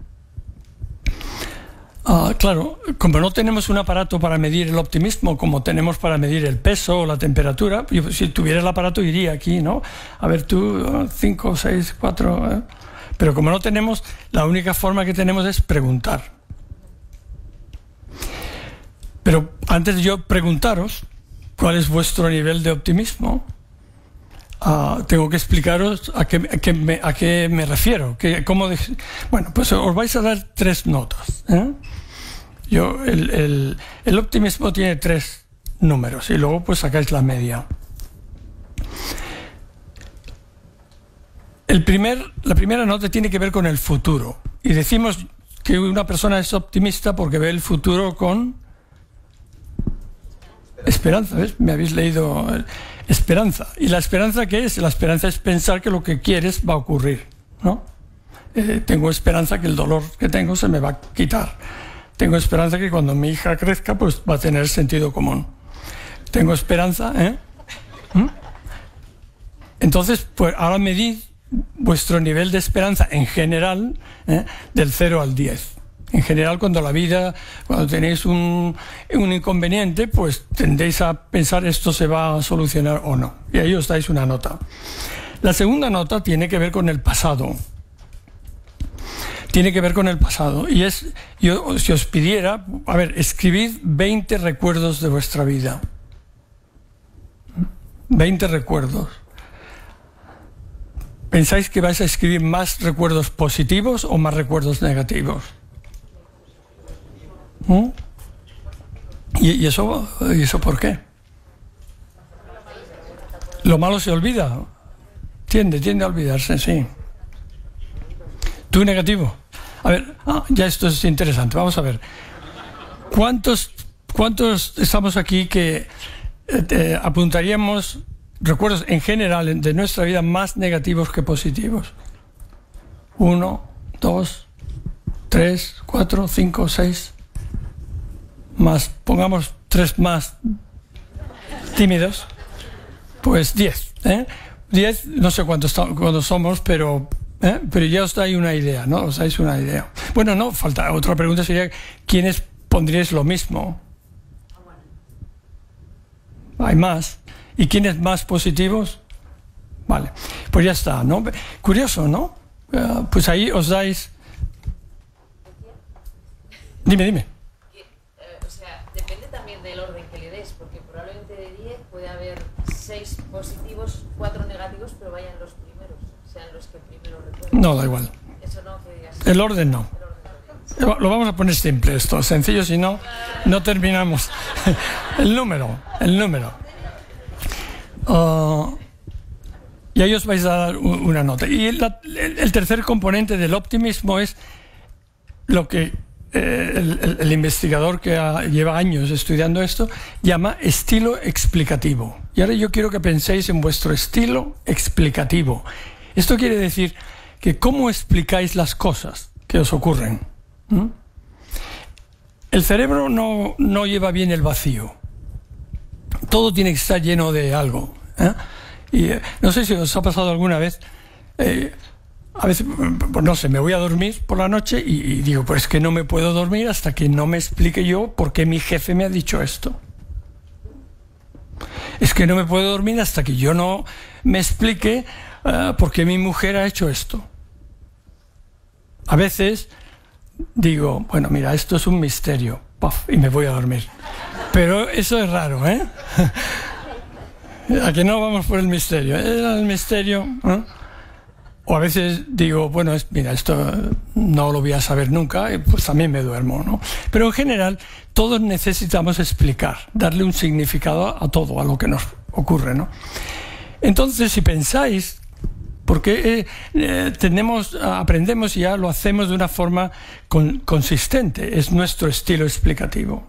Claro, como no tenemos un aparato para medir el optimismo como tenemos para medir el peso o la temperatura, yo, si tuviera el aparato iría aquí, ¿no? A ver tú, 5, 6, 4... Pero como no tenemos, la única forma que tenemos es preguntar. Pero antes de yo preguntaros cuál es vuestro nivel de optimismo, tengo que explicaros a qué me refiero. Bueno, pues os vais a dar 3 notas. El optimismo tiene 3 números y luego pues sacáis la media. La primera nota tiene que ver con el futuro. Y decimos que una persona es optimista porque ve el futuro con esperanza. ¿Ves? Me habéis leído esperanza. ¿Y la esperanza qué es? La esperanza es pensar que lo que quieres va a ocurrir, ¿no? Tengo esperanza que el dolor que tengo se me va a quitar. Tengo esperanza que cuando mi hija crezca pues va a tener sentido común. Tengo esperanza, Entonces, pues ahora medid vuestro nivel de esperanza en general, del 0 al 10. En general, cuando tenéis un inconveniente, pues tendéis a pensar esto se va a solucionar o no. Y ahí os dais una nota. La segunda nota tiene que ver con el pasado. Tiene que ver con el pasado. Y si os pidiera, escribid 20 recuerdos de vuestra vida. 20 recuerdos. ¿Pensáis que vais a escribir más recuerdos positivos o más recuerdos negativos? ¿Y eso por qué? Lo malo se olvida. Tiende a olvidarse, sí. ¿Tú negativo? A ver, ya esto es interesante. Vamos a ver. ¿Cuántos estamos aquí que apuntaríamos recuerdos en general de nuestra vida más negativos que positivos? 1, 2, 3, 4, 5, 6. Más, pongamos 3 más tímidos. Pues 10. 10, no sé cuántos somos, pero ya os dais una idea, ¿no? Os dais una idea. Bueno, no, falta otra pregunta sería, ¿quiénes pondríais lo mismo? Hay más. ¿Y quiénes más positivos? Vale, pues ya está, ¿no? Curioso, ¿no? Pues ahí os dais... Dime. O sea, depende también del orden que le des, porque probablemente de 10 puede haber 6 positivos, 4 negativos, pero vayan los primeros, sean los que primero recuerden. No, da igual. Eso no, que digas. El orden no. Lo vamos a poner simple esto, sencillo, si no, no terminamos. El número. Y ahí os vais a dar una nota. Y el tercer componente del optimismo es lo que el investigador que lleva años estudiando esto llama estilo explicativo. Y ahora yo quiero que penséis en vuestro estilo explicativo. Esto quiere decir que cómo explicáis las cosas que os ocurren. El cerebro no lleva bien el vacío. Todo tiene que estar lleno de algo. Y no sé si os ha pasado alguna vez, a veces, pues no sé, me voy a dormir por la noche y digo, pues que no me puedo dormir hasta que no me explique yo por qué mi jefe me ha dicho esto. Es que no me puedo dormir hasta que yo no me explique por qué mi mujer ha hecho esto. A veces digo, bueno, mira, esto es un misterio, ¡puf! Y me voy a dormir. Pero eso es raro, ¿eh? ¿A que no vamos por el misterio? Era el misterio, ¿eh? O a veces digo, bueno, mira, esto no lo voy a saber nunca, pues también me duermo, ¿no? Pero en general, todos necesitamos explicar, darle un significado a todo, a lo que nos ocurre, ¿no? Entonces, si pensáis, porque aprendemos y ya lo hacemos de una forma consistente, es nuestro estilo explicativo.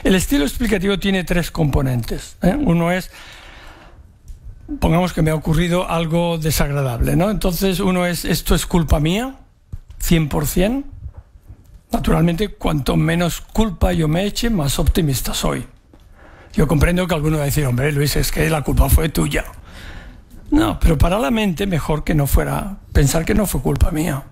El estilo explicativo tiene 3 componentes, ¿eh? Uno es, pongamos que me ha ocurrido algo desagradable, ¿no? Entonces uno es, esto es culpa mía, 100%. Naturalmente, cuanto menos culpa yo me eche, más optimista soy. Yo comprendo que alguno va a decir, hombre, Luis, es que la culpa fue tuya. No, pero para la mente mejor que no fuera, pensar que no fue culpa mía.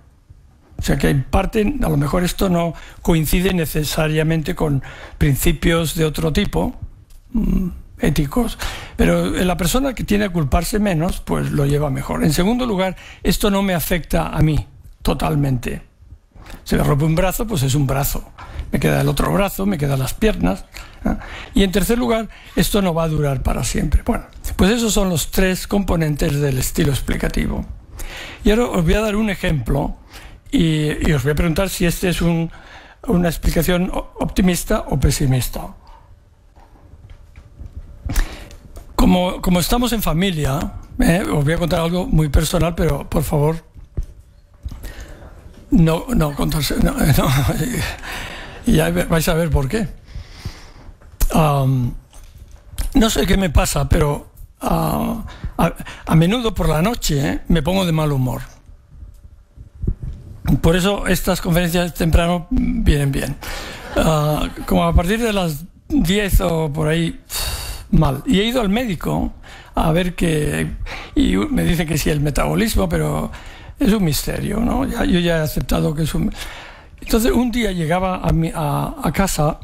O sea que hay parte, a lo mejor esto no coincide necesariamente con principios de otro tipo, éticos, pero la persona que tiene que culparse menos, pues lo lleva mejor. En segundo lugar, esto no me afecta a mí totalmente. Se me rompe un brazo, pues es un brazo. Me queda el otro brazo, me quedan las piernas, ¿eh? Y en tercer lugar, esto no va a durar para siempre. Bueno, pues esos son los 3 componentes del estilo explicativo. Y ahora os voy a dar un ejemplo y os voy a preguntar si este es una explicación optimista o pesimista. Como estamos en familia, os voy a contar algo muy personal, pero por favor, no contarse, no, y ya vais a ver por qué. No sé qué me pasa, pero a menudo por la noche me pongo de mal humor. Por eso estas conferencias temprano vienen bien. Como a partir de las 10 o por ahí, mal. Y he ido al médico a ver y me dice que sí, el metabolismo, pero es un misterio, ¿no? Yo ya he aceptado que es un... Entonces un día llegaba a casa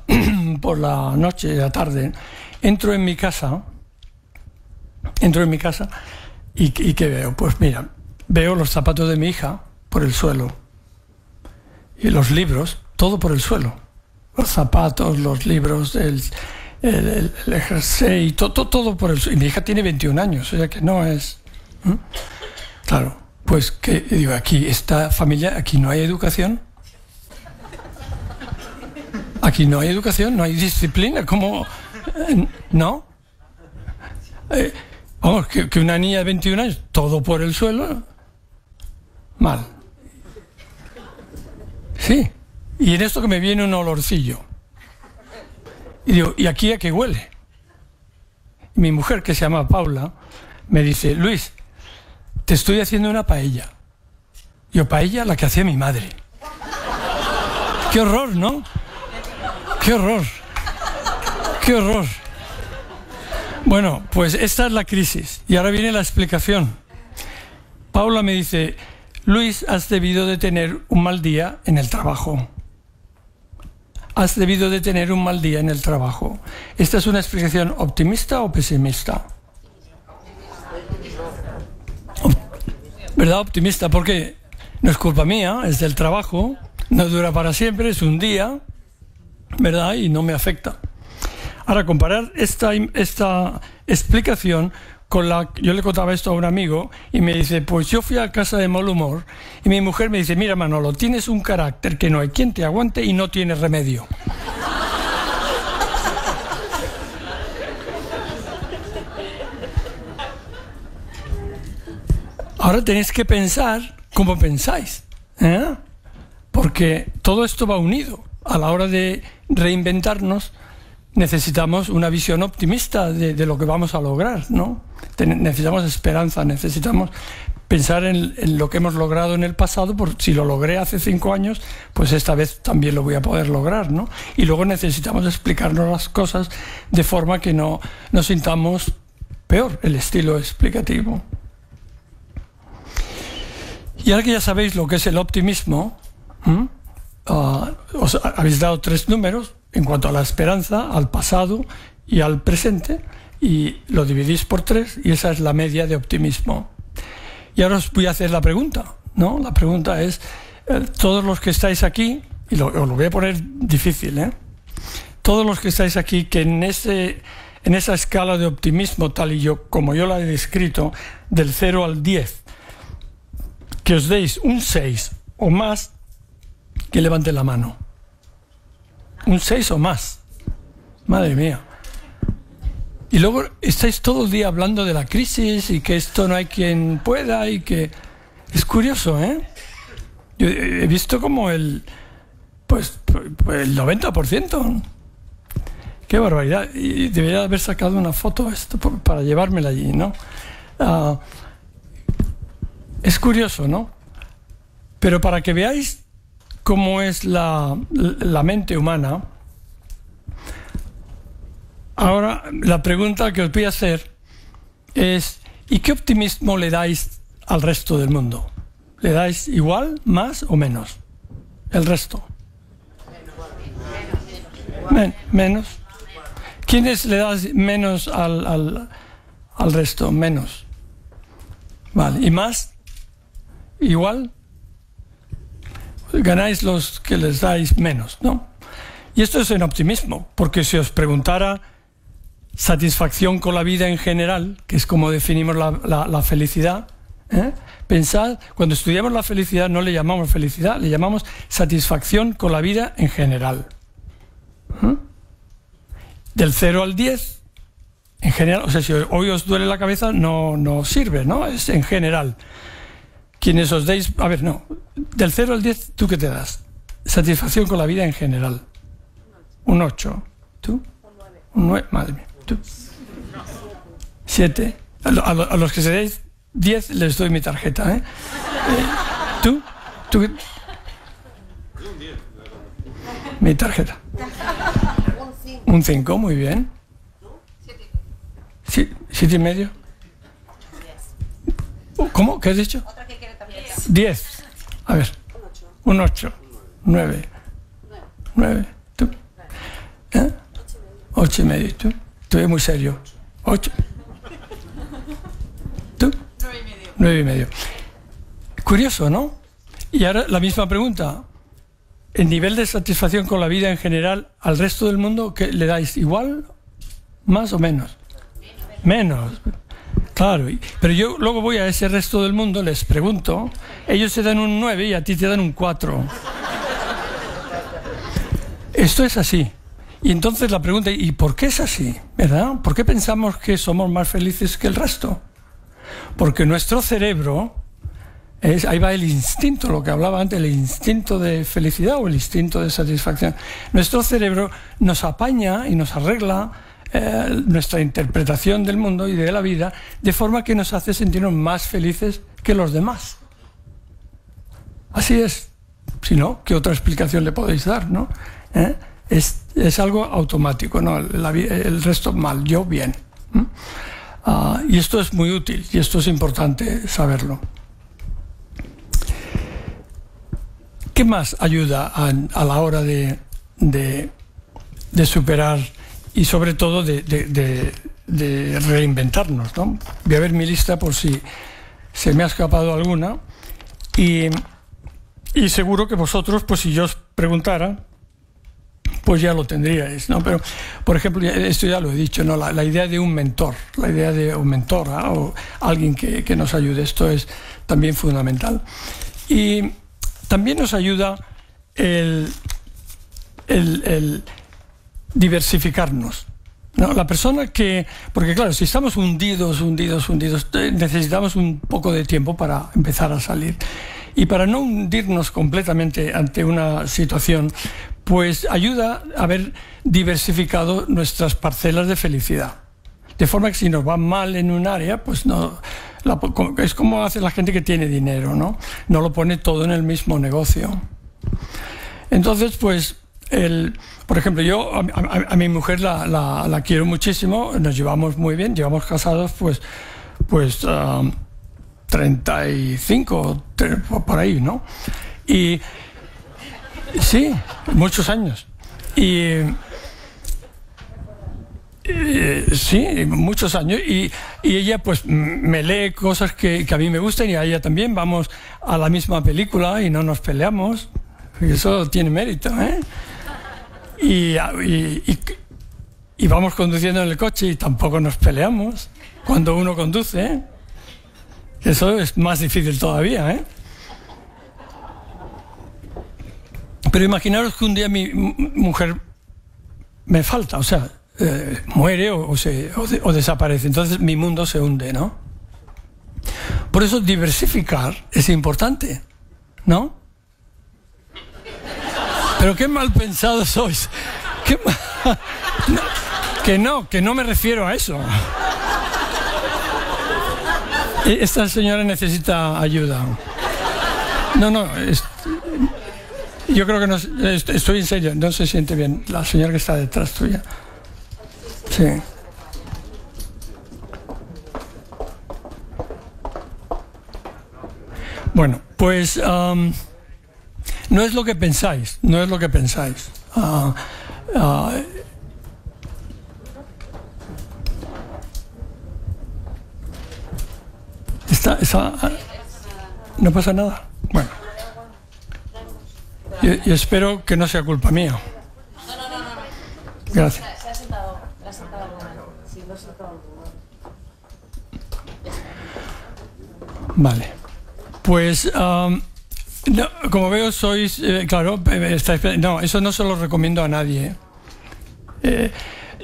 por la noche, la tarde, entro en mi casa y ¿qué veo? Pues mira, veo los zapatos de mi hija por el suelo y los libros, todo por el suelo. Los zapatos, los libros, el jersey, todo por el suelo. Y mi hija tiene 21 años, o sea que no es... Claro, pues que digo, aquí esta familia, aquí no hay educación. Aquí no hay educación, no hay disciplina, ¿cómo? ¿No? Vamos, que una niña de 21 años, todo por el suelo, mal. Sí, y en esto que me viene un olorcillo. Y digo, ¿y aquí a qué huele? Y mi mujer, que se llama Paula, me dice, Luis, te estoy haciendo una paella. Yo, paella, la que hacía mi madre. ¡Qué horror!, ¿no? ¡Qué horror! ¡Qué horror! Bueno, pues esta es la crisis. Y ahora viene la explicación. Paula me dice, Luis, has debido de tener un mal día en el trabajo. Has debido de tener un mal día en el trabajo. ¿Esta es una explicación optimista o pesimista? ¿Verdad? Optimista, porque no es culpa mía, es del trabajo, no dura para siempre, es un día, ¿verdad? Y no me afecta. Ahora, comparar esta explicación con yo le contaba esto a un amigo y me dice, pues yo fui a casa de mal humor y mi mujer me dice, mira Manolo, tienes un carácter que no hay quien te aguante y no tienes remedio. Ahora tenéis que pensar como pensáis, ¿eh? Porque todo esto va unido. A la hora de reinventarnos necesitamos una visión optimista de lo que vamos a lograr, ¿no? Necesitamos esperanza, necesitamos pensar en lo que hemos logrado en el pasado, por si lo logré hace 5 años, pues esta vez también lo voy a poder lograr, ¿no? Y luego necesitamos explicarnos las cosas de forma que no nos sintamos peor, el estilo explicativo. Y ahora que ya sabéis lo que es el optimismo, os habéis dado 3 números en cuanto a la esperanza, al pasado y al presente, y lo dividís por 3 y esa es la media de optimismo. Y ahora os voy a hacer la pregunta, ¿no? La pregunta es, todos los que estáis aquí, y os lo voy a poner difícil, ¿eh? Todos los que estáis aquí, que en esa escala de optimismo tal y como yo la he descrito, del 0 al 10, que os deis un 6 o más, que levante la mano. Un 6 o más. Madre mía. Y luego estáis todo el día hablando de la crisis y que esto no hay quien pueda y que... Es curioso, ¿eh? Yo he visto como el 90%. Qué barbaridad. Y debería haber sacado una foto esto para llevármela allí, ¿no? Es curioso, ¿no? Pero para que veáis cómo es la mente humana, ahora la pregunta que os voy a hacer es, ¿y qué optimismo le dais al resto del mundo? ¿Le dais igual, más o menos? El resto. Menos. ¿Quiénes le das menos al resto? Menos. Vale. ¿Y más? ¿Igual? Ganáis los que les dais menos, ¿no? Y esto es en optimismo, porque si os preguntara satisfacción con la vida en general, que es como definimos la felicidad, pensad, cuando estudiamos la felicidad no le llamamos felicidad, le llamamos satisfacción con la vida en general. Del 0 al 10, en general, o sea, si hoy os duele la cabeza no sirve, ¿no? Es en general. Quienes os deis, a ver, no, del 0 al 10, ¿tú qué te das? Satisfacción con la vida en general. Un 8. ¿Tú? Un 9. Madre mía. ¿Tú? 7. A los que se deis 10 les doy mi tarjeta, ¿eh? ¿Tú? ¿Tú? Mi tarjeta. Un 5, muy bien. 7 y medio. ¿Cómo? ¿Qué has dicho? 10. A ver. Un 8. 9. 9. ¿Tú? 8 y medio. ¿Tú? Tú eres muy serio. 8. ¿Tú? 9 y medio. Curioso, ¿no? Y ahora la misma pregunta. ¿El nivel de satisfacción con la vida en general al resto del mundo que le dais igual, más o menos? Menos. Claro, pero yo luego voy a ese resto del mundo, les pregunto, ellos te dan un 9 y a ti te dan un 4. Esto es así. Y entonces la pregunta, ¿y por qué es así? ¿Verdad? ¿Por qué pensamos que somos más felices que el resto? Porque nuestro cerebro, ahí va el instinto, lo que hablaba antes, el instinto de felicidad o el instinto de satisfacción. Nuestro cerebro nos apaña y nos arregla nuestra interpretación del mundo y de la vida de forma que nos hace sentirnos más felices que los demás. Así es. Si no, ¿qué otra explicación le podéis dar, no? Es algo automático, ¿no? El resto mal, yo bien. Y esto es muy útil y esto es importante saberlo. ¿Qué más ayuda a la hora de superar y sobre todo de reinventarnos, ¿no? Voy a ver mi lista por si se me ha escapado alguna y seguro que vosotros, pues si yo os preguntara, pues ya lo tendríais, ¿no? Pero, por ejemplo, esto ya lo he dicho, ¿no? La idea de un mentor, la idea de un mentor, ¿no? O alguien que nos ayude, esto es también fundamental. Y también nos ayuda el diversificarnos, ¿no? La persona que... Porque claro, si estamos hundidos, necesitamos un poco de tiempo para empezar a salir. Y para no hundirnos completamente ante una situación, pues ayuda a haber diversificado nuestras parcelas de felicidad. De forma que si nos va mal en un área, pues no... es como hace la gente que tiene dinero, ¿no? No lo pone todo en el mismo negocio. Entonces, pues... por ejemplo, yo a mi mujer la quiero muchísimo, nos llevamos muy bien, llevamos casados pues 35, por ahí, ¿no? Y sí, muchos años. Y sí, muchos años. Y ella pues me lee cosas que a mí me gustan y a ella también. Vamos a la misma película y no nos peleamos. Y eso tiene mérito, ¿eh? Y vamos conduciendo en el coche y tampoco nos peleamos cuando uno conduce, ¿eh? Eso es más difícil todavía, ¿eh? Pero imaginaros que un día mi mujer me falta, o sea, muere o desaparece. Entonces mi mundo se hunde, ¿no? Por eso diversificar es importante, ¿no? Pero qué mal pensados sois. Que no me refiero a eso. Esta señora necesita ayuda. No, yo creo que no, estoy en serio, no se siente bien. La señora que está detrás tuya. Sí. Bueno, pues no es lo que pensáis, no es lo que pensáis. No pasa nada. Bueno, yo espero que no sea culpa mía. Gracias. Vale. Pues, no, como veo, sois, claro, no, eso no se lo recomiendo a nadie.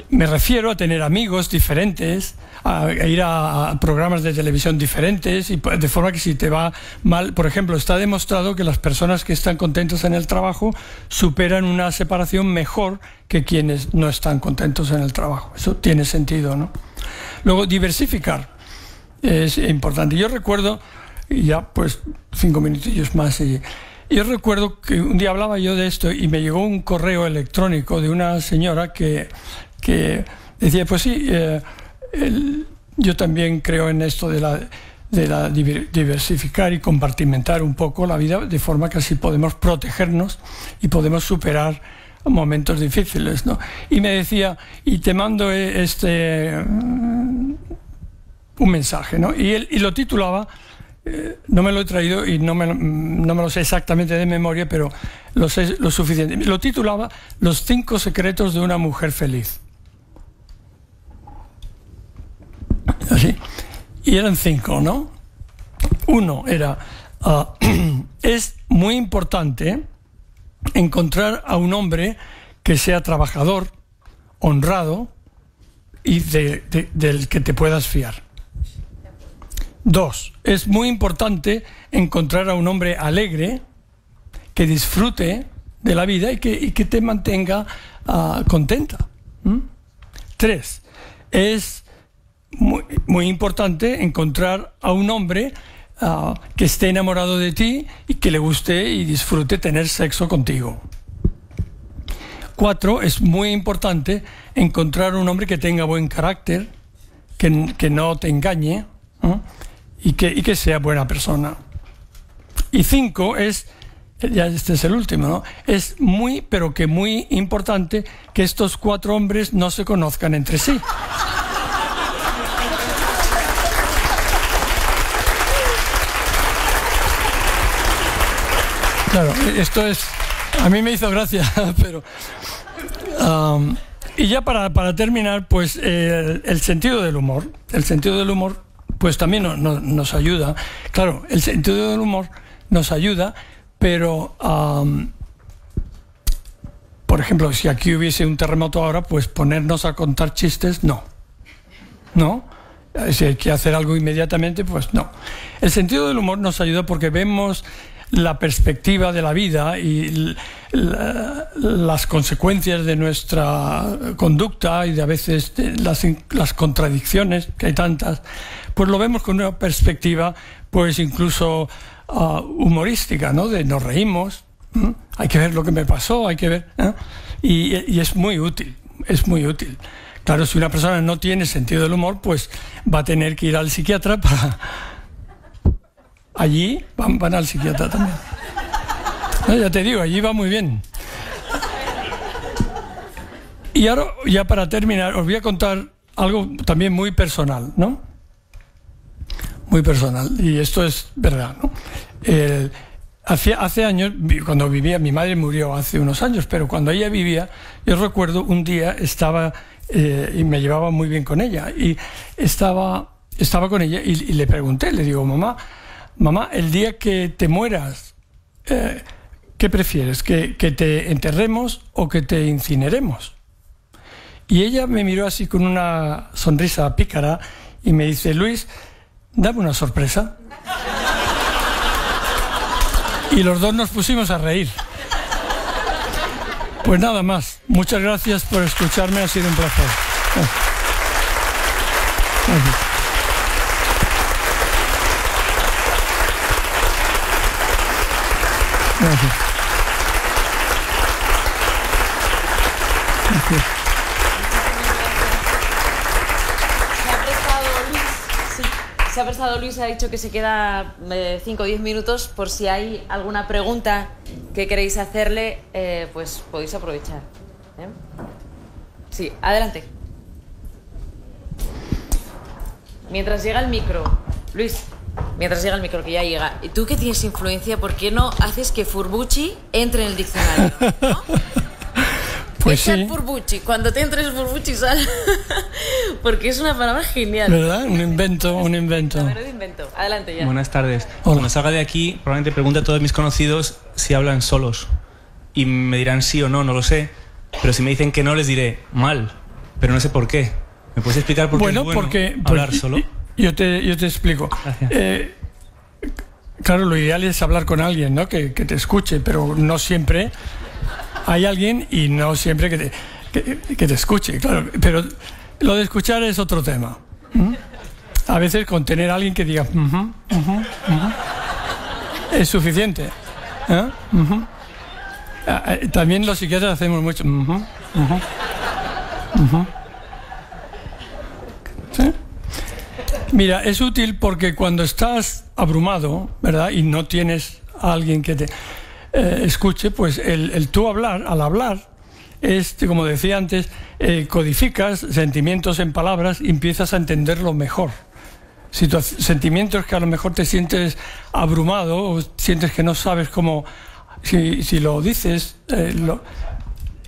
Me refiero a tener amigos diferentes, a ir a programas de televisión diferentes, y de forma que si te va mal, por ejemplo, está demostrado que las personas que están contentos en el trabajo superan una separación mejor que quienes no están contentos en el trabajo. Eso tiene sentido, ¿no? Luego, diversificar es importante. Yo recuerdo, y ya pues 5 minutillos más, y yo recuerdo que un día hablaba yo de esto y me llegó un correo electrónico de una señora que decía, pues sí, yo también creo en esto de la diversificar y compartimentar un poco la vida, de forma que así podemos protegernos y podemos superar momentos difíciles, ¿no? Y me decía, y te mando un mensaje, ¿no? Y lo titulaba, no me lo he traído y no me lo sé exactamente de memoria, pero lo sé lo suficiente. Lo titulaba Los 5 secretos de una mujer feliz. Así. Y eran 5, ¿no? Uno era, es muy importante encontrar a un hombre que sea trabajador, honrado y del que te puedas fiar. 2, es muy importante encontrar a un hombre alegre, que disfrute de la vida y que te mantenga contenta. 3, es muy importante encontrar a un hombre que esté enamorado de ti y que le guste y disfrute tener sexo contigo. 4, es muy importante encontrar un hombre que tenga buen carácter, que no te engañe, y que sea buena persona. Y 5 es, ya este es el último, ¿no? Es muy, pero que muy importante que estos 4 hombres no se conozcan entre sí. Claro, esto es, a mí me hizo gracia, pero y ya para terminar, pues el sentido del humor. El sentido del humor pues también nos ayuda. Claro, el sentido del humor nos ayuda, pero por ejemplo, si aquí hubiese un terremoto ahora, pues ponernos a contar chistes, no. Si hay que hacer algo inmediatamente, pues no. El sentido del humor nos ayuda porque vemos la perspectiva de la vida y las consecuencias de nuestra conducta y de a veces las contradicciones, que hay tantas, pues lo vemos con una perspectiva pues incluso humorística, ¿no? De nos reímos, hay que ver lo que me pasó, hay que ver, y es muy útil, es muy útil. Claro, si una persona no tiene sentido del humor, pues va a tener que ir al psiquiatra para... Allí van al psiquiatra también. No, ya te digo, allí va muy bien. Y ahora, ya para terminar, os voy a contar algo también muy personal, ¿no? Muy personal, y esto es verdad, ¿no? Hace años, cuando vivía, mi madre murió hace unos años, pero cuando ella vivía, yo recuerdo un día estaba, y me llevaba muy bien con ella, y estaba con ella y le pregunté, le digo, mamá, el día que te mueras, ¿qué prefieres? ¿Que te enterremos o que te incineremos? Y ella me miró así con una sonrisa pícara y me dice, Luis, dame una sorpresa. Y los dos nos pusimos a reír. Pues nada más. Muchas gracias por escucharme, ha sido un placer. Gracias. Gracias. Gracias. Se ha prestado Luis, ha dicho que se queda 5 o 10 minutos por si hay alguna pregunta que queréis hacerle, pues podéis aprovechar. Sí, adelante. Mientras llega el micro, Luis, mientras llega el micro, que ya llega. Y tú que tienes influencia, ¿por qué no haces que Furbucci entre en el diccionario? ¿No? Pues sí. Furbucci. Cuando te entres Furbucci sal. Porque es una palabra genial. ¿Verdad? Un invento, un invento. La verdad, invento. Adelante ya. Buenas tardes. Hola. Cuando salga de aquí, probablemente pregunte a todos mis conocidos si hablan solos. Y me dirán sí o no, no lo sé. Pero si me dicen que no, les diré mal. Pero no sé por qué. ¿Me puedes explicar por qué Bueno, es bueno porque hablar solo? Yo te explico. Gracias. Claro, lo ideal es hablar con alguien, ¿no? Que te escuche, pero no siempre hay alguien y no siempre que te escuche, claro. Pero lo de escuchar es otro tema. A veces con tener a alguien que diga es suficiente. También los psiquiatras hacemos mucho. ¿Sí? Mira, es útil porque cuando estás abrumado, ¿verdad? Y no tienes a alguien que te escuche, pues el tú hablar, al hablar, es, como decía antes, codificas sentimientos en palabras y empiezas a entenderlo mejor. Sentimientos que a lo mejor te sientes abrumado o sientes que no sabes cómo, si lo dices,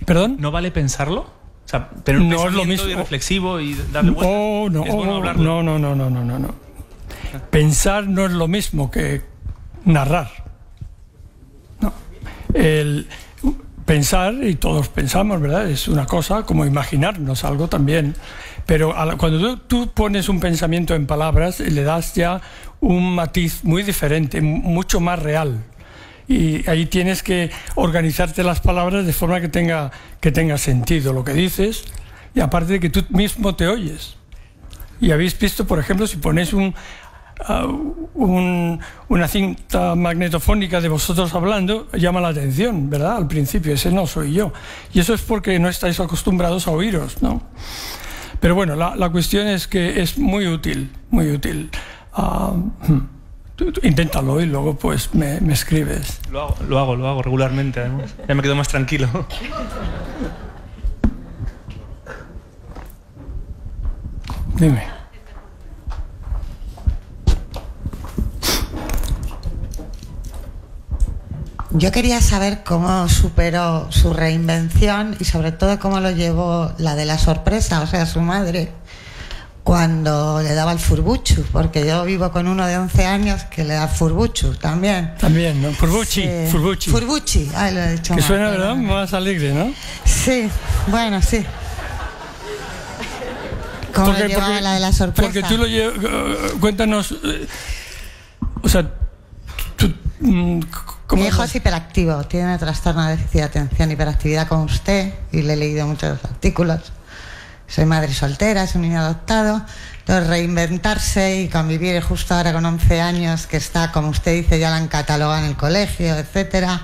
¿Perdón? ¿No vale pensarlo? O sea, tener un pensamiento y reflexivo y darle vueltas. Es bueno hablarlo. No. Pensar no es lo mismo que narrar. No. El pensar, y todos pensamos, ¿verdad? Es una cosa, como imaginarnos algo también. Pero cuando tú pones un pensamiento en palabras, le das ya un matiz muy diferente, mucho más real. Y ahí tienes que organizarte las palabras de forma que tenga sentido lo que dices, y aparte de que tú mismo te oyes. Y habéis visto, por ejemplo, si ponéis una cinta magnetofónica de vosotros hablando, llama la atención, ¿verdad? Al principio, ese no soy yo. Y eso es porque no estáis acostumbrados a oíros, ¿no? Pero bueno, la cuestión es que es muy útil, muy útil. Inténtalo y luego pues me escribes. Lo hago regularmente, además. Ya me quedo más tranquilo. Dime. Yo quería saber cómo superó su reinvención y sobre todo cómo lo llevó la de la sorpresa, o sea, su madre, cuando le daba el furbuchu, porque yo vivo con uno de 11 años que le da furbuchu también. También, ¿no? Furbuchi, Sí. furbuchi. Furbuchi, ay, lo he dicho Que mal, suena, pero ¿verdad? no. Más alegre, ¿no? Sí, bueno, sí. ¿Cómo lo llevaba la de la sorpresa? Porque tú lo llevas... cuéntanos... o sea, tú... ¿cómo Mi hijo lo- es hiperactivo, tiene trastorno de déficit de atención, hiperactividad como usted, y le he leído muchos artículos. Soy madre soltera, es un niño adoptado. Entonces, reinventarse y convivir justo ahora con 11 años, que está, como usted dice, ya la han catalogado en el colegio, etcétera.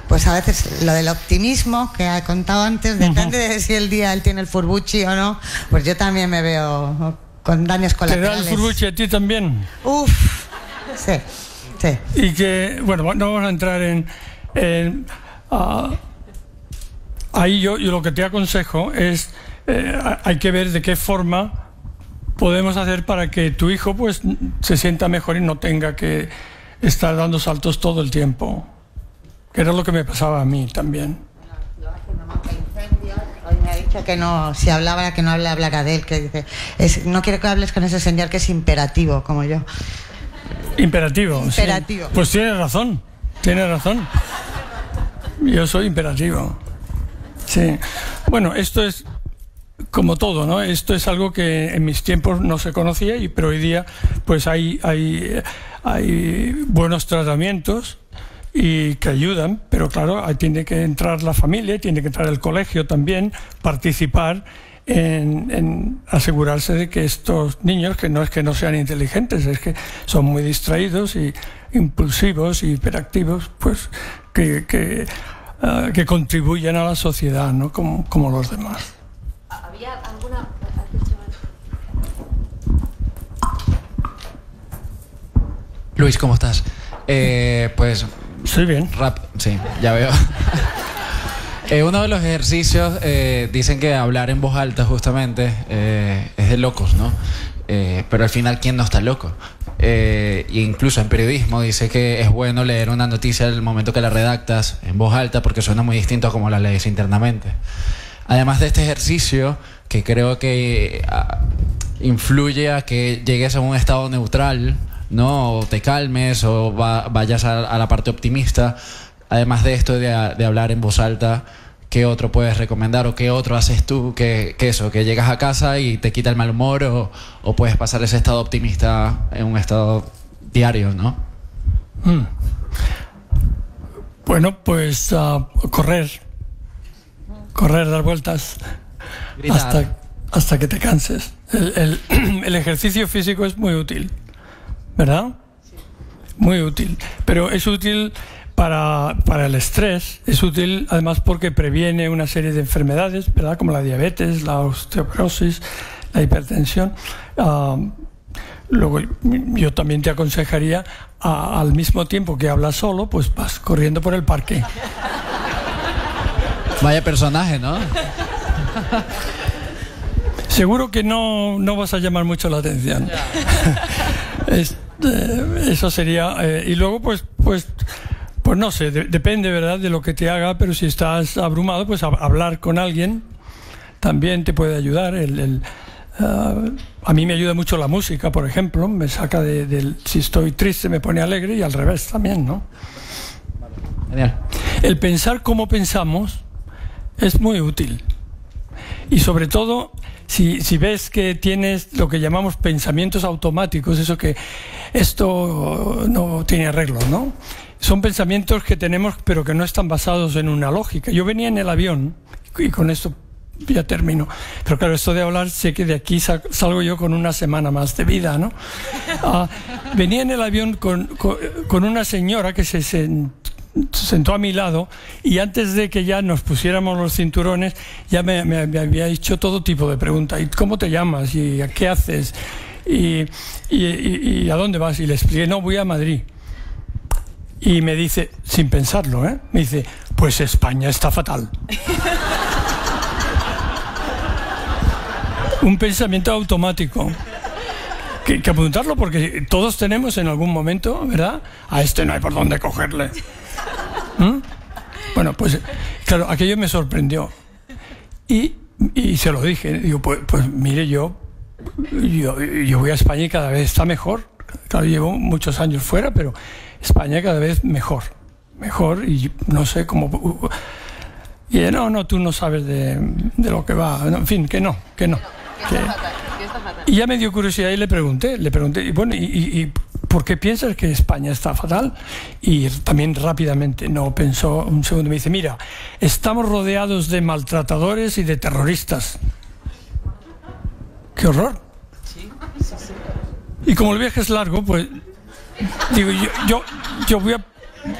Pues a veces lo del optimismo que ha contado antes, depende de si el día él tiene el furbuchi o no. Pues yo también me veo con daños ¿Te da colaterales. el furbuchi a ti también? Uf, sí, sí. Y que, bueno, no vamos a entrar ahí yo lo que te aconsejo es, hay que ver de qué forma podemos hacer para que tu hijo pues se sienta mejor y no tenga que estar dando saltos todo el tiempo, que era lo que me pasaba a mí también. Hoy me ha dicho que no, si hablara, que no hablara de él, que dice, no quiero que hables con ese señor que es imperativo, como yo. Imperativo. Imperativo. Sí. Pues tienes razón, tienes razón. Yo soy imperativo. Sí. Bueno, esto es como todo, ¿no? Esto es algo que en mis tiempos no se conocía, pero hoy día pues hay buenos tratamientos y que ayudan, pero claro, ahí tiene que entrar la familia, tiene que entrar el colegio también, participar en asegurarse de que estos niños, que no es que no sean inteligentes, es que son muy distraídos y impulsivos y hiperactivos, pues que contribuyan a la sociedad, ¿no? Como los demás. ¿Había alguna...? Luis, ¿cómo estás? Pues... Estoy bien. Sí, ya veo. Uno de los ejercicios, dicen que hablar en voz alta justamente es de locos, ¿no? Pero al final, ¿quién no está loco? E incluso en periodismo dice que es bueno leer una noticia al momento que la redactas en voz alta porque suena muy distinto a como la lees internamente. Además de este ejercicio, que creo que influye a que llegues a un estado neutral, ¿no? O te calmes o vayas a la parte optimista. Además de esto de hablar en voz alta, ¿qué otro puedes recomendar o qué otro haces tú que llegas a casa y te quita el mal humor o puedes pasar ese estado optimista en un estado diario, ¿no? Bueno, pues correr, dar vueltas hasta que te canses. El ejercicio físico es muy útil, ¿verdad? Sí. Muy útil, pero es útil para el estrés, es útil además porque previene una serie de enfermedades, ¿verdad? Como la diabetes, la osteoporosis, la hipertensión. Luego yo también te aconsejaría, al mismo tiempo que hablas solo, pues vas corriendo por el parque. Vaya personaje, ¿no? Seguro que no vas a llamar mucho la atención. Eso sería... y luego, pues no sé, depende, ¿verdad?, de lo que te haga, pero si estás abrumado, pues hablar con alguien también te puede ayudar. A mí me ayuda mucho la música, por ejemplo, me saca si estoy triste me pone alegre y al revés también, ¿no? Genial. El pensar como pensamos es muy útil. Y sobre todo, si ves que tienes lo que llamamos pensamientos automáticos, eso que esto no tiene arreglo, ¿no? Son pensamientos que tenemos pero que no están basados en una lógica. Yo venía en el avión, y con esto ya termino, pero claro, esto de hablar, sé que de aquí salgo yo con una semana más de vida, ¿no? Venía en el avión con una señora que se sentó a mi lado y antes de que ya nos pusiéramos los cinturones ya me había hecho todo tipo de preguntas. ¿Y cómo te llamas? ¿Y qué haces? ¿Y a dónde vas? Y le expliqué, no, voy a Madrid. Y me dice, sin pensarlo, me dice, pues España está fatal. Un pensamiento automático. Que apuntarlo porque todos tenemos en algún momento, ¿verdad? A este no hay por dónde cogerle. Bueno, pues claro, aquello me sorprendió. Y se lo dije, digo, pues mire, yo voy a España y cada vez está mejor. Claro, llevo muchos años fuera, pero España cada vez mejor y no sé cómo. Y no, tú no sabes de lo que va. No, en fin, que no. Y ya me dio curiosidad y le pregunté, y bueno, ¿y por qué piensas que España está fatal? Y también rápidamente, no pensó un segundo, me dice, mira, estamos rodeados de maltratadores y de terroristas. ¡Qué horror! Sí. Y como el viaje es largo, pues digo, yo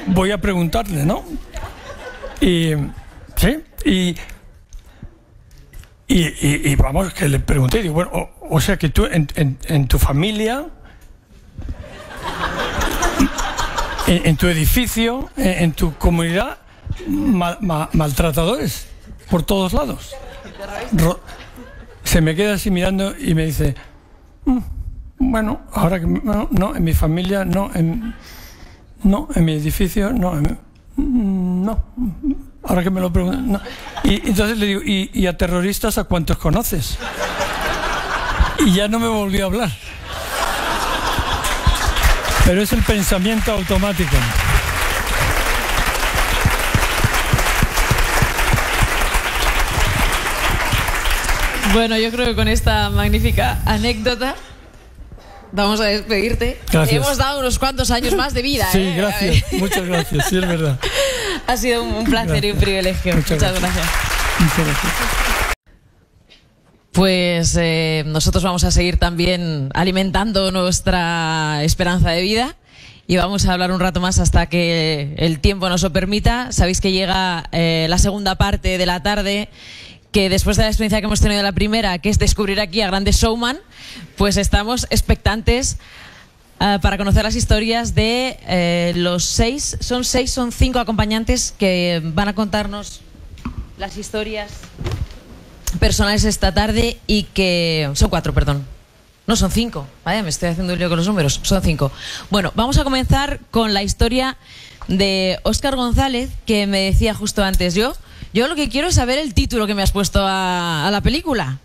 voy a preguntarle, ¿no? Y sí, y vamos, que le pregunté, digo, bueno, o sea que tú en tu familia, en tu edificio, en tu comunidad, maltratadores por todos lados. Se me queda así mirando y me dice, bueno, ahora que no, en mi familia no, en mi edificio no, no. Ahora que me lo preguntan, no. Y entonces le digo, ¿y a terroristas a cuántos conoces? Y ya no me volvió a hablar. Pero es el pensamiento automático. Bueno, yo creo que con esta magnífica anécdota vamos a despedirte. Gracias. Te hemos dado unos cuantos años más de vida. Sí, gracias. Muchas gracias. Sí, es verdad. Ha sido un placer y un privilegio. Muchas gracias. Muchas gracias. Pues nosotros vamos a seguir también alimentando nuestra esperanza de vida y vamos a hablar un rato más hasta que el tiempo nos lo permita. Sabéis que llega la segunda parte de la tarde, que después de la experiencia que hemos tenido en la primera, que es descubrir aquí a grandes showman, pues estamos expectantes para conocer las historias de los son 5 acompañantes que van a contarnos las historias personales esta tarde y que... Son 4, perdón. No, son 5. Vaya, me estoy haciendo un lío con los números. Son 5. Bueno, vamos a comenzar con la historia de Óscar González, que me decía justo antes, yo lo que quiero es saber el título que me has puesto a la película.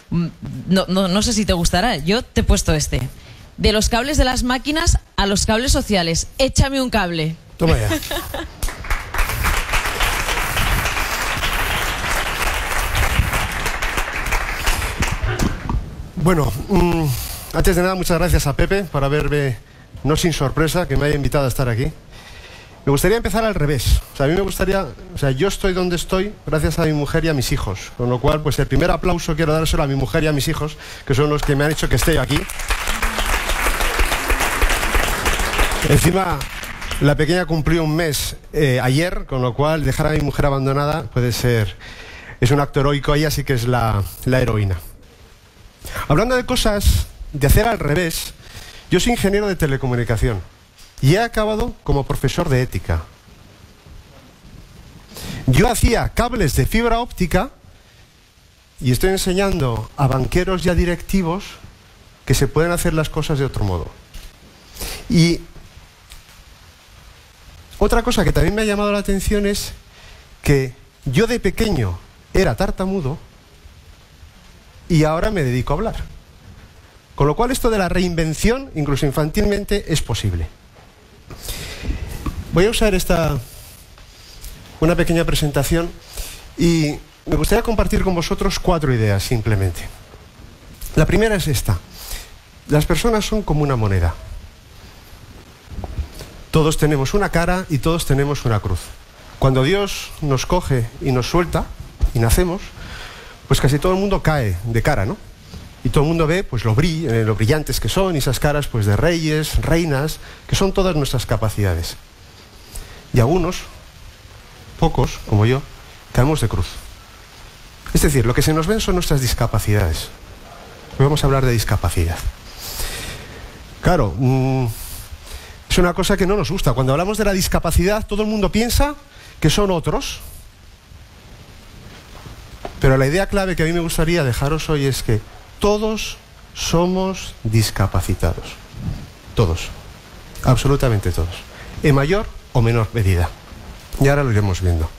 No sé si te gustará. Yo te he puesto este. De los cables de las máquinas a los cables sociales. Échame un cable. Toma ya. Bueno, antes de nada, muchas gracias a Pepe por haberme, no sin sorpresa, que me haya invitado a estar aquí. Me gustaría empezar al revés. O sea, a mí me gustaría... O sea, yo estoy donde estoy gracias a mi mujer y a mis hijos. Con lo cual, pues el primer aplauso quiero dárselo a mi mujer y a mis hijos, que son los que me han hecho que esté aquí. Encima, la pequeña cumplió un mes ayer, con lo cual dejar a mi mujer abandonada puede ser... Es un acto heroico, ella sí que es la heroína. Hablando de cosas de hacer al revés, yo soy ingeniero de telecomunicación y he acabado como profesor de ética. Yo hacía cables de fibra óptica y estoy enseñando a banqueros y a directivos que se pueden hacer las cosas de otro modo. Y otra cosa que también me ha llamado la atención es que yo de pequeño era tartamudo y ahora me dedico a hablar. Con lo cual esto de la reinvención, incluso infantilmente, es posible. Voy a usar una pequeña presentación y me gustaría compartir con vosotros 4 ideas simplemente. La primera es esta. Las personas son como una moneda. Todos tenemos una cara y todos tenemos una cruz. Cuando Dios nos coge y nos suelta y nacemos, pues casi todo el mundo cae de cara, ¿no? Y todo el mundo ve pues lo brillantes que son, y esas caras pues de reyes, reinas, que son todas nuestras capacidades. Y algunos, pocos, como yo, caemos de cruz. Es decir, lo que se nos ven son nuestras discapacidades. Hoy vamos a hablar de discapacidad. Claro, es una cosa que no nos gusta. Cuando hablamos de la discapacidad, todo el mundo piensa que son otros. Pero la idea clave que a mí me gustaría dejaros hoy es que todos somos discapacitados. Todos. Absolutamente todos. En mayor o menor medida. Y ahora lo iremos viendo.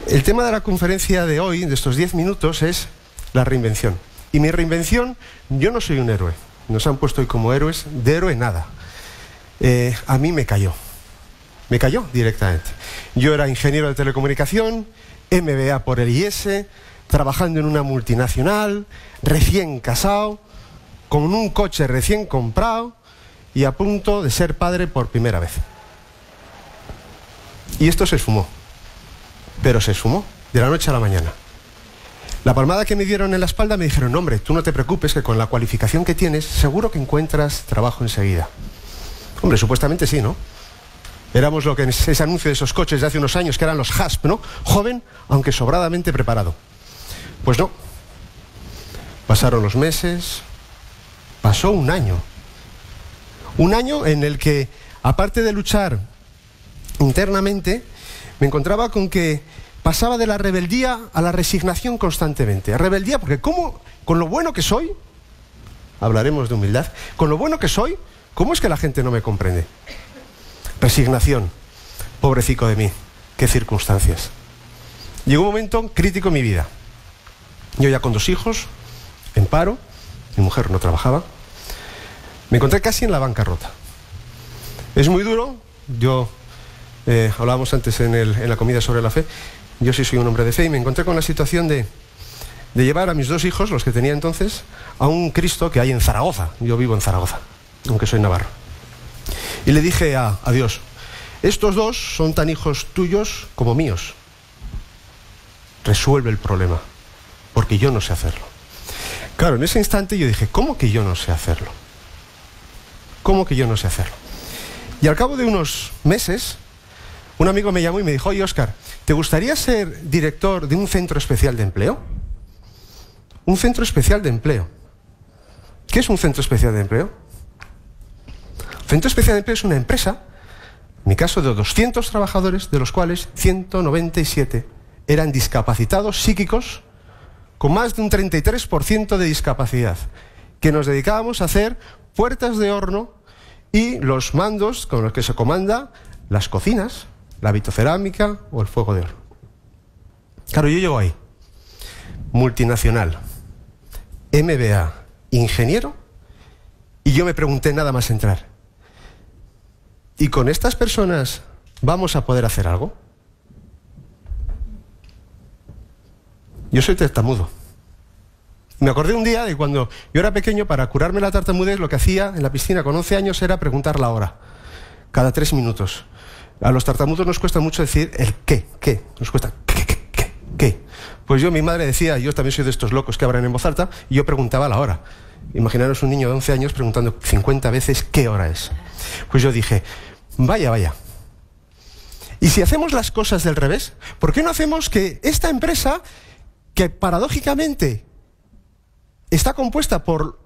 El tema de la conferencia de hoy, de estos 10 minutos, es la reinvención. Y mi reinvención, yo no soy un héroe. Nos han puesto hoy como héroes. De héroe nada. A mí me cayó. Me cayó directamente. Yo era ingeniero de telecomunicación, MBA por el IES, trabajando en una multinacional, recién casado, con un coche recién comprado y a punto de ser padre por primera vez. Y esto se esfumó. Pero se esfumó de la noche a la mañana. La palmada que me dieron en la espalda me dijeron: no, hombre, tú no te preocupes, que con la cualificación que tienes seguro que encuentras trabajo enseguida. Hombre, supuestamente sí, ¿no? Éramos lo que en ese anuncio de esos coches de hace unos años, que eran los HASP, ¿no? Joven, aunque sobradamente preparado. Pues no. Pasaron los meses, pasó un año. Un año en el que, aparte de luchar internamente, me encontraba con que pasaba de la rebeldía a la resignación constantemente. Rebeldía porque con lo bueno que soy, hablaremos de humildad, con lo bueno que soy, ¿cómo es que la gente no me comprende? Resignación. Pobrecico de mí. Qué circunstancias. Llegó un momento crítico en mi vida. Yo ya con 2 hijos, en paro, mi mujer no trabajaba, me encontré casi en la bancarrota. Es muy duro. Yo, hablábamos antes en la comida sobre la fe, yo sí soy un hombre de fe y me encontré con la situación de de llevar a mis 2 hijos, los que tenía entonces, a un Cristo que hay en Zaragoza. Yo vivo en Zaragoza, aunque soy navarro. Y le dije a Dios, estos 2 son tan hijos tuyos como míos. Resuelve el problema, porque yo no sé hacerlo. Claro, en ese instante yo dije, ¿cómo que yo no sé hacerlo? ¿Cómo que yo no sé hacerlo? Y al cabo de unos meses, un amigo me llamó y me dijo, oye, Óscar, ¿te gustaría ser director de un centro especial de empleo? Un centro especial de empleo. ¿Qué es un centro especial de empleo? Un centro especial de empleo es una empresa, en mi caso de 200 trabajadores, de los cuales 197 eran discapacitados psíquicos con más de un 33% de discapacidad, que nos dedicábamos a hacer puertas de horno y los mandos con los que se comanda las cocinas, la vitocerámica o el fuego de horno. Claro, yo llego ahí, multinacional, MBA, ingeniero, y yo me pregunté nada más entrar, ¿y con estas personas vamos a poder hacer algo? Yo soy tartamudo. Me acordé un día de cuando yo era pequeño, para curarme la tartamudez, lo que hacía en la piscina con 11 años era preguntar la hora, cada 3 minutos. A los tartamudos nos cuesta mucho decir el qué, nos cuesta qué. Pues mi madre decía, yo también soy de estos locos que hablan en voz alta, y yo preguntaba la hora. Imaginaros un niño de 11 años preguntando 50 veces qué hora es. Pues yo dije, vaya. Y si hacemos las cosas del revés, ¿por qué no hacemos que esta empresa, que paradójicamente está compuesta por,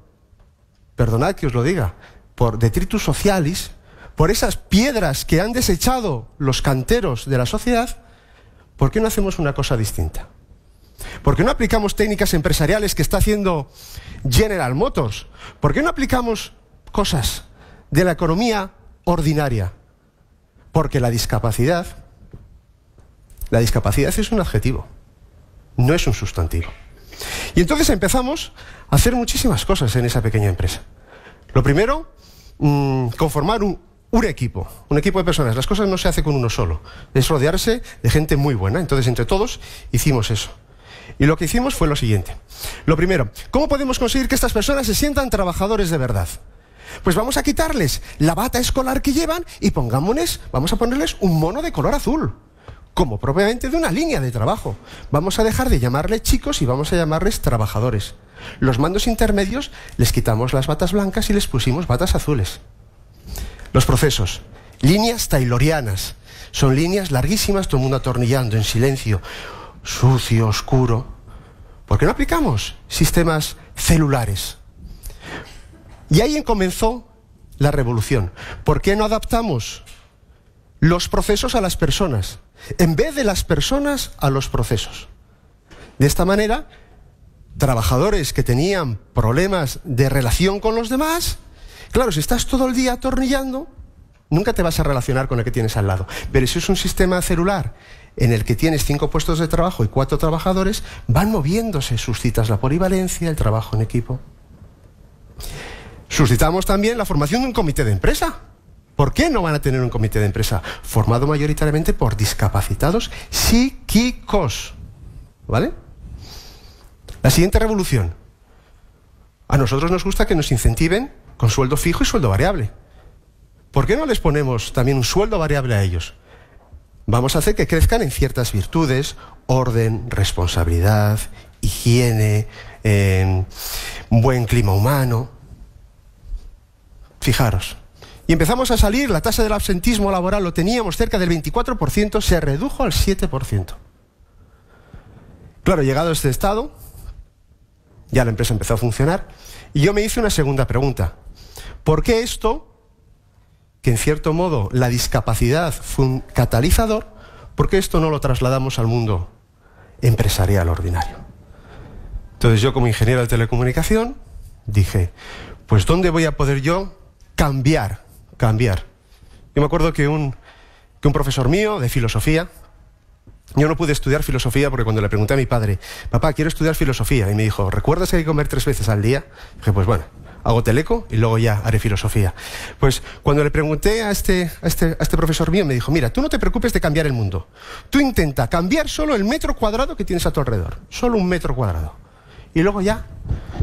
perdonad que os lo diga, por detritus socialis, por esas piedras que han desechado los canteros de la sociedad, ¿por qué no hacemos una cosa distinta? ¿Por qué no aplicamos técnicas empresariales que está haciendo General Motors? ¿Por qué no aplicamos cosas de la economía ordinaria? Porque la discapacidad es un adjetivo, no es un sustantivo. Y entonces empezamos a hacer muchísimas cosas en esa pequeña empresa. Lo primero, conformar un equipo de personas. Las cosas no se hacen con uno solo, es rodearse de gente muy buena. Entonces entre todos hicimos eso. Y lo que hicimos fue lo siguiente. Lo primero, ¿cómo podemos conseguir que estas personas se sientan trabajadores de verdad? Pues vamos a quitarles la bata escolar que llevan y vamos a ponerles un mono de color azul, como propiamente de una línea de trabajo. Vamos a dejar de llamarles chicos y vamos a llamarles trabajadores. Los mandos intermedios les quitamos las batas blancas y les pusimos batas azules. Los procesos, líneas taylorianas, son líneas larguísimas, todo el mundo atornillando en silencio, sucio, oscuro. ¿Por qué no aplicamos sistemas celulares? Y ahí comenzó la revolución. ¿Por qué no adaptamos los procesos a las personas, en vez de las personas a los procesos? De esta manera, trabajadores que tenían problemas de relación con los demás, claro, si estás todo el día atornillando, nunca te vas a relacionar con el que tienes al lado. Pero si es un sistema celular en el que tienes 5 puestos de trabajo y 4 trabajadores, van moviéndose, suscitas la polivalencia, el trabajo en equipo. Suscitamos también la formación de un comité de empresa. ¿Por qué no van a tener un comité de empresa formado mayoritariamente por discapacitados psíquicos? ¿Vale? La siguiente revolución. A nosotros nos gusta que nos incentiven con sueldo fijo y sueldo variable. ¿Por qué no les ponemos también un sueldo variable a ellos? Vamos a hacer que crezcan en ciertas virtudes: orden, responsabilidad, higiene, buen clima humano. Fijaros. Y empezamos a salir, la tasa del absentismo laboral lo teníamos cerca del 24%, se redujo al 7%. Claro, llegado a este estado, ya la empresa empezó a funcionar, y yo me hice una segunda pregunta. ¿Por qué esto, que en cierto modo la discapacidad fue un catalizador, por qué esto no lo trasladamos al mundo empresarial ordinario? Entonces yo, como ingeniero de telecomunicación, dije, pues ¿dónde voy a poder yo cambiar? Yo me acuerdo que un profesor mío de filosofía, yo no pude estudiar filosofía porque cuando le pregunté a mi padre, papá, quiero estudiar filosofía, y me dijo, ¿recuerdas que hay que comer 3 veces al día? Dije, pues bueno, hago teleco y luego ya haré filosofía. Pues cuando le pregunté a este profesor mío, me dijo, mira, tú no te preocupes de cambiar el mundo, tú intenta cambiar solo el metro cuadrado que tienes a tu alrededor, solo 1 metro cuadrado. y luego ya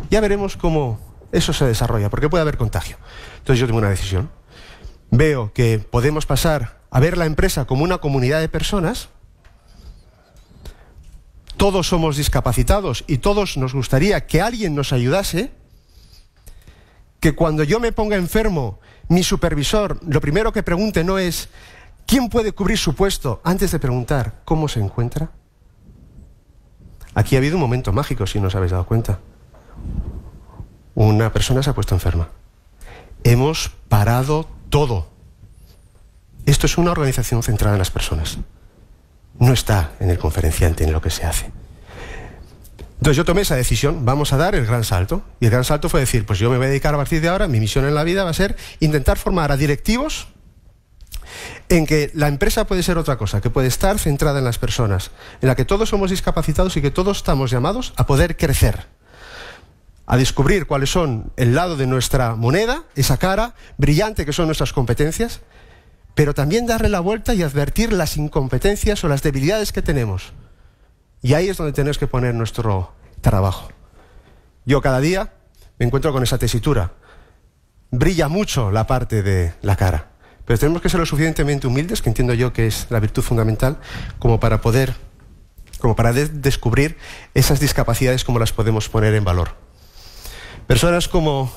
veremos cómo eso se desarrolla, porque puede haber contagio. Entonces yo tengo una decisión. Veo que podemos pasar a ver la empresa como una comunidad de personas. Todos somos discapacitados y todos nos gustaría que alguien nos ayudase, que cuando yo me ponga enfermo, mi supervisor lo primero que pregunte no es ¿quién puede cubrir su puesto?, antes de preguntar ¿cómo se encuentra? Aquí ha habido un momento mágico, si no os habéis dado cuenta. Una persona se ha puesto enferma. Hemos parado todo. Esto es una organización centrada en las personas. No está en el conferenciante, en lo que se hace. Entonces yo tomé esa decisión, vamos a dar el gran salto. Y el gran salto fue decir, pues yo me voy a dedicar a partir de ahora, mi misión en la vida va a ser intentar formar a directivos en que la empresa puede ser otra cosa, que puede estar centrada en las personas, en la que todos somos discapacitados y que todos estamos llamados a poder crecer, a descubrir cuáles son el lado de nuestra moneda, esa cara brillante que son nuestras competencias, pero también darle la vuelta y advertir las incompetencias o las debilidades que tenemos. Y ahí es donde tenemos que poner nuestro trabajo. Yo cada día me encuentro con esa tesitura. Brilla mucho la parte de la cara, pero tenemos que ser lo suficientemente humildes, que entiendo yo que es la virtud fundamental, como para descubrir esas discapacidades, como las podemos poner en valor. Personas como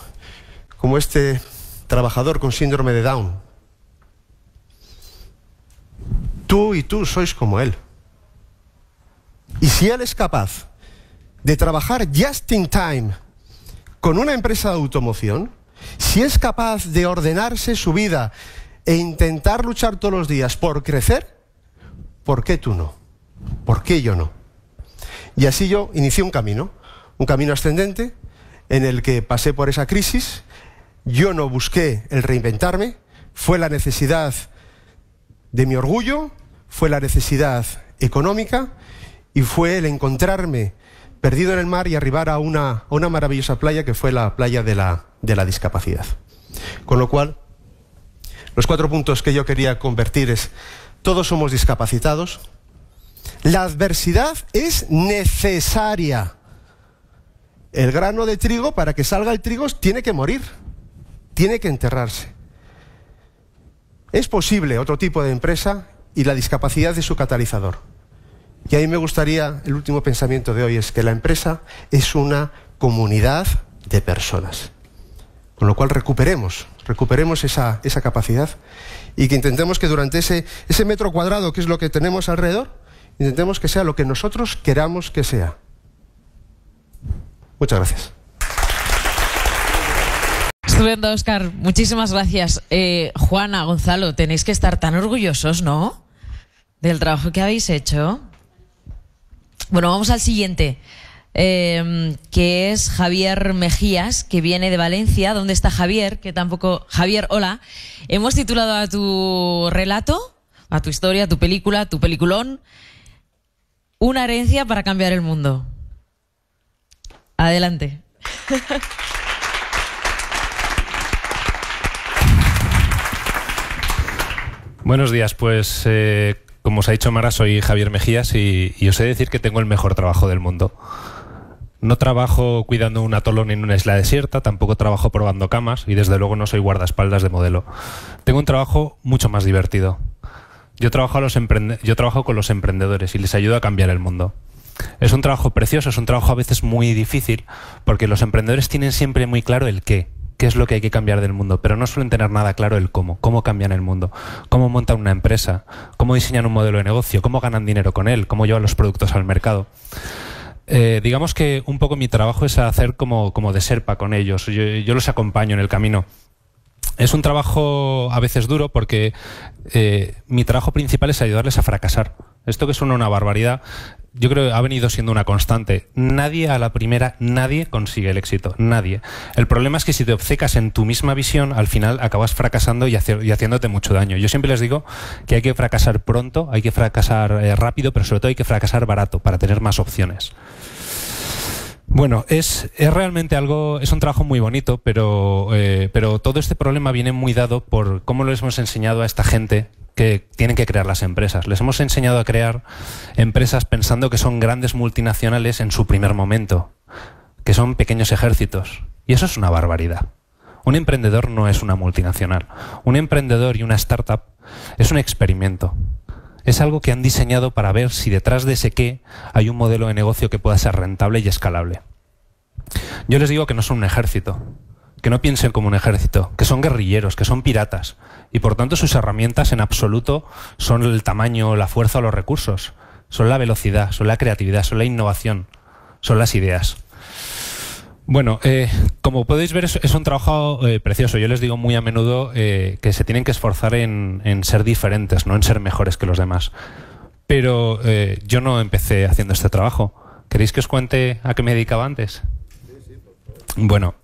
este trabajador con síndrome de Down. Tú y tú sois como él. Y si él es capaz de trabajar just in time con una empresa de automoción, si es capaz de ordenarse su vida e intentar luchar todos los días por crecer, ¿por qué tú no? ¿Por qué yo no? Y así yo inicié un camino ascendente en el que pasé por esa crisis. Yo no busqué el reinventarme, fue la necesidad de mi orgullo, fue la necesidad económica y fue el encontrarme perdido en el mar y arribar a una maravillosa playa que fue la playa de la discapacidad. Con lo cual, los 4 puntos que yo quería convertir es: todos somos discapacitados, la adversidad es necesaria. El grano de trigo, para que salga el trigo, tiene que morir, tiene que enterrarse. Es posible otro tipo de empresa y la discapacidad es su catalizador. Y a mí me gustaría, el último pensamiento de hoy es que la empresa es una comunidad de personas. Con lo cual recuperemos esa capacidad y que intentemos que durante ese metro cuadrado, que es lo que tenemos alrededor, intentemos que sea lo que nosotros queramos que sea. Muchas gracias. Estupendo, Óscar. Muchísimas gracias. Juana, Gonzalo, tenéis que estar tan orgullosos, ¿no?, del trabajo que habéis hecho. Bueno, vamos al siguiente, que es Javier Mejías, que viene de Valencia. ¿Dónde está Javier? Javier, hola. Hemos titulado a tu relato, a tu historia, a tu película, a tu peliculón, Una herencia para cambiar el mundo. Adelante. Buenos días, pues como os ha dicho Mara, soy Javier Mejías y os he de decir que tengo el mejor trabajo del mundo. No trabajo cuidando un atolón en una isla desierta, tampoco trabajo probando camas y desde luego no soy guardaespaldas de modelo. Tengo un trabajo mucho más divertido. Yo trabajo con los emprendedores y les ayudo a cambiar el mundo. Es un trabajo precioso, es un trabajo a veces muy difícil, porque los emprendedores tienen siempre muy claro el qué es lo que hay que cambiar del mundo, pero no suelen tener nada claro el cómo cambian el mundo, cómo montan una empresa, cómo diseñan un modelo de negocio, cómo ganan dinero con él, cómo llevan los productos al mercado. Digamos que un poco mi trabajo es hacer como de serpa con ellos, yo los acompaño en el camino. Es un trabajo a veces duro porque mi trabajo principal es ayudarles a fracasar. Esto que suena una barbaridad, yo creo que ha venido siendo una constante. Nadie a la primera, nadie consigue el éxito, nadie. El problema es que si te obcecas en tu misma visión, al final acabas fracasando y haciéndote mucho daño. Yo siempre les digo que hay que fracasar pronto, hay que fracasar rápido, pero sobre todo hay que fracasar barato para tener más opciones. Bueno, es realmente es un trabajo muy bonito, pero todo este problema viene muy dado por cómo les hemos enseñado a esta gente que tienen que crear las empresas. Les hemos enseñado a crear empresas pensando que son grandes multinacionales en su primer momento. que son pequeños ejércitos. Y eso es una barbaridad. Un emprendedor no es una multinacional. Un emprendedor y una startup es un experimento. Es algo que han diseñado para ver si detrás de ese qué hay un modelo de negocio que pueda ser rentable y escalable. Yo les digo que no son un ejército, que no piensen como un ejército, que son guerrilleros, que son piratas, y por tanto sus herramientas en absoluto son el tamaño, la fuerza o los recursos. Son la velocidad, son la creatividad, son la innovación, son las ideas. Bueno, como podéis ver, es un trabajo precioso. Yo les digo muy a menudo que se tienen que esforzar en ser diferentes, no en ser mejores que los demás. Pero yo no empecé haciendo este trabajo. ¿Queréis que os cuente a qué me dedicaba antes? Bueno,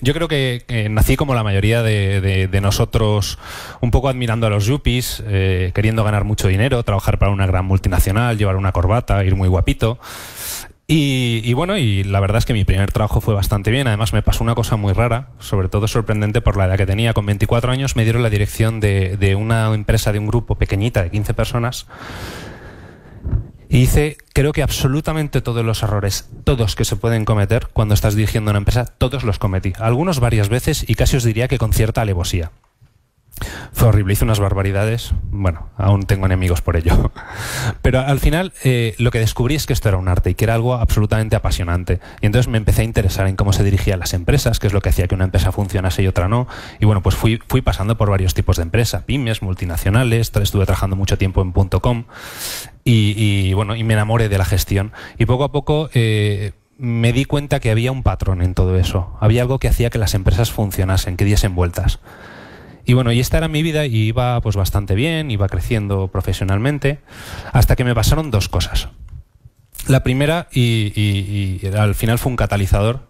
yo creo que nací como la mayoría de nosotros, un poco admirando a los yuppies, queriendo ganar mucho dinero, trabajar para una gran multinacional, llevar una corbata, ir muy guapito. Y bueno, y la verdad es que mi primer trabajo fue bastante bien. Además me pasó una cosa muy rara, sobre todo sorprendente por la edad que tenía. Con 24 años me dieron la dirección de una empresa, de un grupo pequeñita de 15 personas. Y hice, creo que absolutamente todos los errores, todos que se pueden cometer cuando estás dirigiendo una empresa, todos los cometí. Algunos varias veces y casi os diría que con cierta alevosía. Fue horrible, hice unas barbaridades. Bueno, aún tengo enemigos por ello. Pero al final lo que descubrí es que esto era un arte y que era algo absolutamente apasionante. Y entonces me empecé a interesar en cómo se dirigían las empresas, qué es lo que hacía que una empresa funcionase y otra no. Y bueno, pues fui pasando por varios tipos de empresas, pymes, multinacionales, estuve trabajando mucho tiempo en .com y bueno, y me enamoré de la gestión. Y poco a poco me di cuenta que había un patrón en todo eso. Había algo que hacía que las empresas funcionasen, que diesen vueltas. Y bueno, y esta era mi vida y iba pues bastante bien, iba creciendo profesionalmente, hasta que me pasaron dos cosas. La primera, y al final fue un catalizador,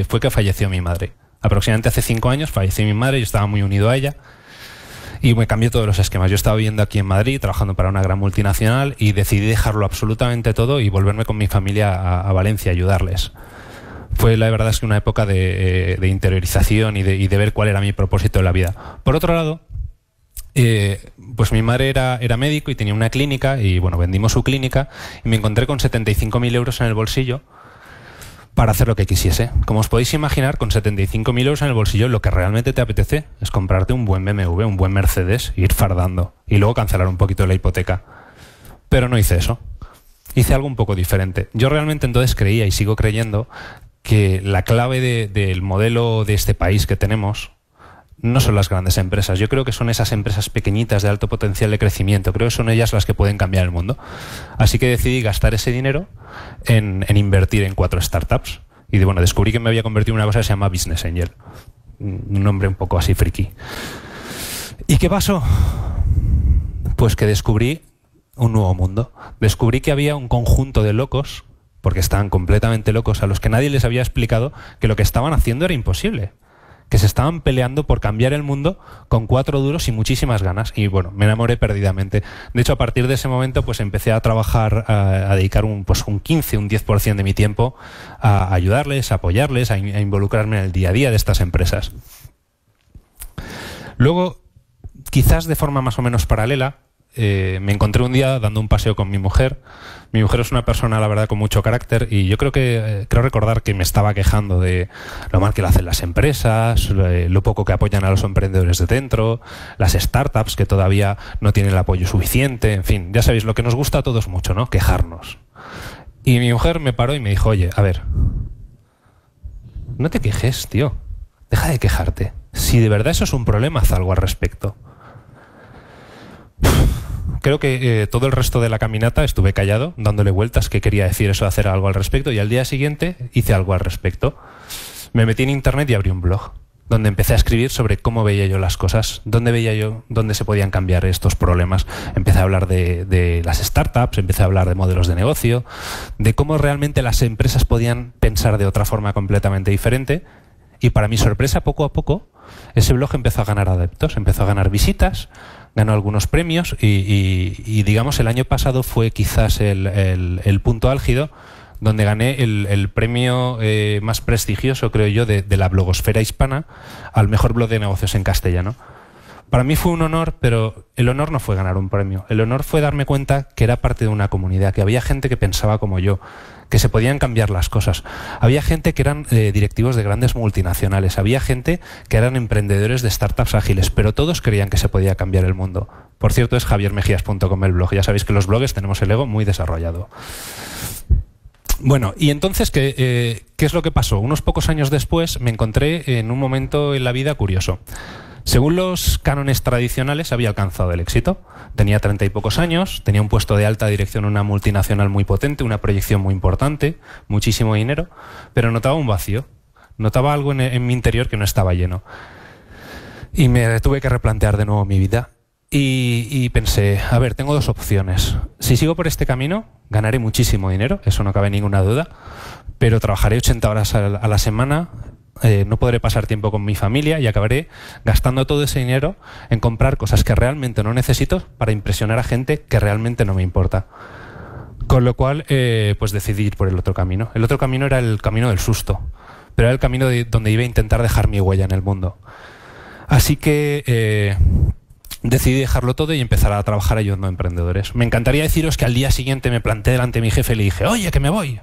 fue que falleció mi madre. Aproximadamente hace 5 años falleció mi madre, yo estaba muy unido a ella y me cambió todos los esquemas. Yo estaba viviendo aquí en Madrid, trabajando para una gran multinacional y decidí dejarlo absolutamente todo y volverme con mi familia a Valencia a ayudarles. Fue la verdad es que una época de interiorización y de ver cuál era mi propósito en la vida. Por otro lado, pues mi madre era médico y tenía una clínica y bueno, vendimos su clínica y me encontré con 75.000 euros en el bolsillo para hacer lo que quisiese. Como os podéis imaginar, con 75.000 euros en el bolsillo lo que realmente te apetece es comprarte un buen BMW, un buen Mercedes, ir fardando y luego cancelar un poquito la hipoteca. Pero no hice eso. Hice algo un poco diferente. Yo realmente entonces creía y sigo creyendo que la clave del modelo de este país que tenemos no son las grandes empresas. Yo creo que son esas empresas pequeñitas de alto potencial de crecimiento. Creo que son ellas las que pueden cambiar el mundo. Así que decidí gastar ese dinero en invertir en 4 startups. Y bueno, descubrí que me había convertido en una cosa que se llama Business Angel. Un nombre un poco así friki. ¿Y qué pasó? Pues que descubrí un nuevo mundo. Descubrí que había un conjunto de locos, porque estaban completamente locos, a los que nadie les había explicado que lo que estaban haciendo era imposible, que se estaban peleando por cambiar el mundo con 4 duros y muchísimas ganas. Y bueno, me enamoré perdidamente. De hecho, a partir de ese momento pues empecé a trabajar, a dedicar un 15, un 10% de mi tiempo a ayudarles, a apoyarles, a involucrarme en el día a día de estas empresas. Luego, quizás de forma más o menos paralela, me encontré un día dando un paseo con mi mujer. Mi mujer es una persona, la verdad, con mucho carácter y yo creo recordar que me estaba quejando de lo mal que lo hacen las empresas, lo poco que apoyan a los emprendedores de dentro, las startups que todavía no tienen el apoyo suficiente, en fin, ya sabéis, lo que nos gusta a todos mucho, ¿no? Quejarnos. Y mi mujer me paró y me dijo, oye, a ver, no te quejes, tío, deja de quejarte. Si de verdad eso es un problema, haz algo al respecto. Creo que todo el resto de la caminata estuve callado, dándole vueltas qué quería decir eso de hacer algo al respecto, y al día siguiente hice algo al respecto. Me metí en internet y abrí un blog, donde empecé a escribir sobre cómo veía yo las cosas, dónde se podían cambiar estos problemas. Empecé a hablar de las startups, empecé a hablar de modelos de negocio, de cómo realmente las empresas podían pensar de otra forma completamente diferente, y para mi sorpresa, poco a poco, ese blog empezó a ganar adeptos, empezó a ganar visitas, ganó algunos premios y digamos el año pasado fue quizás el punto álgido donde gané el premio más prestigioso, creo yo, de la blogosfera hispana al mejor blog de negocios en castellano. Para mí fue un honor, pero el honor no fue ganar un premio. El honor fue darme cuenta que era parte de una comunidad, que había gente que pensaba como yo, que se podían cambiar las cosas. Había gente que eran directivos de grandes multinacionales, había gente que eran emprendedores de startups ágiles, pero todos creían que se podía cambiar el mundo. Por cierto, es javiermejías.com el blog. Ya sabéis que los blogs tenemos el ego muy desarrollado. Bueno, y entonces, ¿qué es lo que pasó? Unos pocos años después me encontré en un momento en la vida curioso. Según los cánones tradicionales, había alcanzado el éxito. Tenía 30 y pocos años, tenía un puesto de alta dirección en una multinacional muy potente, una proyección muy importante, muchísimo dinero, pero notaba un vacío. Notaba algo en mi interior que no estaba lleno. Y me tuve que replantear de nuevo mi vida. Y pensé, a ver, tengo dos opciones. Si sigo por este camino, ganaré muchísimo dinero, eso no cabe ninguna duda, pero trabajaré 80 horas a la semana, no podré pasar tiempo con mi familia y acabaré gastando todo ese dinero en comprar cosas que realmente no necesito para impresionar a gente que realmente no me importa. Con lo cual, pues decidí ir por el otro camino. El otro camino era el camino del susto, pero era el camino donde iba a intentar dejar mi huella en el mundo. Así que decidí dejarlo todo y empezar a trabajar ayudando a emprendedores. Me encantaría deciros que al día siguiente me planté delante de mi jefe y le dije, oye, que me voy.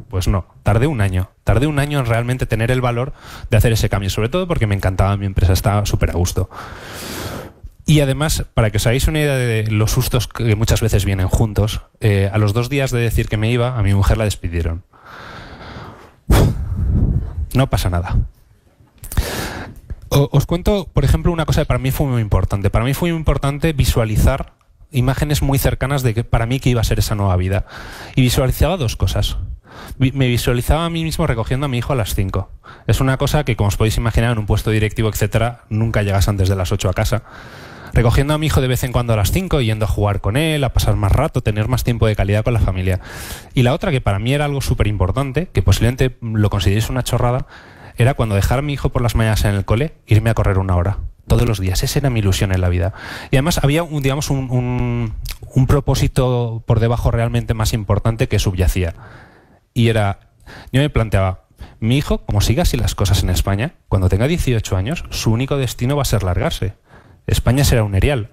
Pues no, tardé un año en realmente tener el valor de hacer ese cambio, sobre todo porque me encantaba mi empresa, estaba súper a gusto. Y además, para que os hagáis una idea de los sustos que muchas veces vienen juntos, a los 2 días de decir que me iba, a mi mujer la despidieron. No pasa nada. Os cuento, por ejemplo, una cosa que para mí fue muy importante. Para mí fue muy importante visualizar imágenes muy cercanas de que para mí que iba a ser esa nueva vida. Y visualizaba 2 cosas. Me visualizaba a mí mismo recogiendo a mi hijo a las 5. Es una cosa que, como os podéis imaginar, en un puesto directivo, etcétera, nunca llegas antes de las 8 a casa. Recogiendo a mi hijo de vez en cuando a las 5, yendo a jugar con él, a pasar más rato, tener más tiempo de calidad con la familia. Y la otra, que para mí era algo súper importante, que posiblemente lo consideréis una chorrada, era cuando dejara a mi hijo por las mañanas en el cole, irme a correr 1 hora. Todos los días. Esa era mi ilusión en la vida. Y además había un propósito por debajo realmente más importante que subyacía. Y era, yo me planteaba, mi hijo, como siga así las cosas en España, cuando tenga 18 años, su único destino va a ser largarse. España será un erial.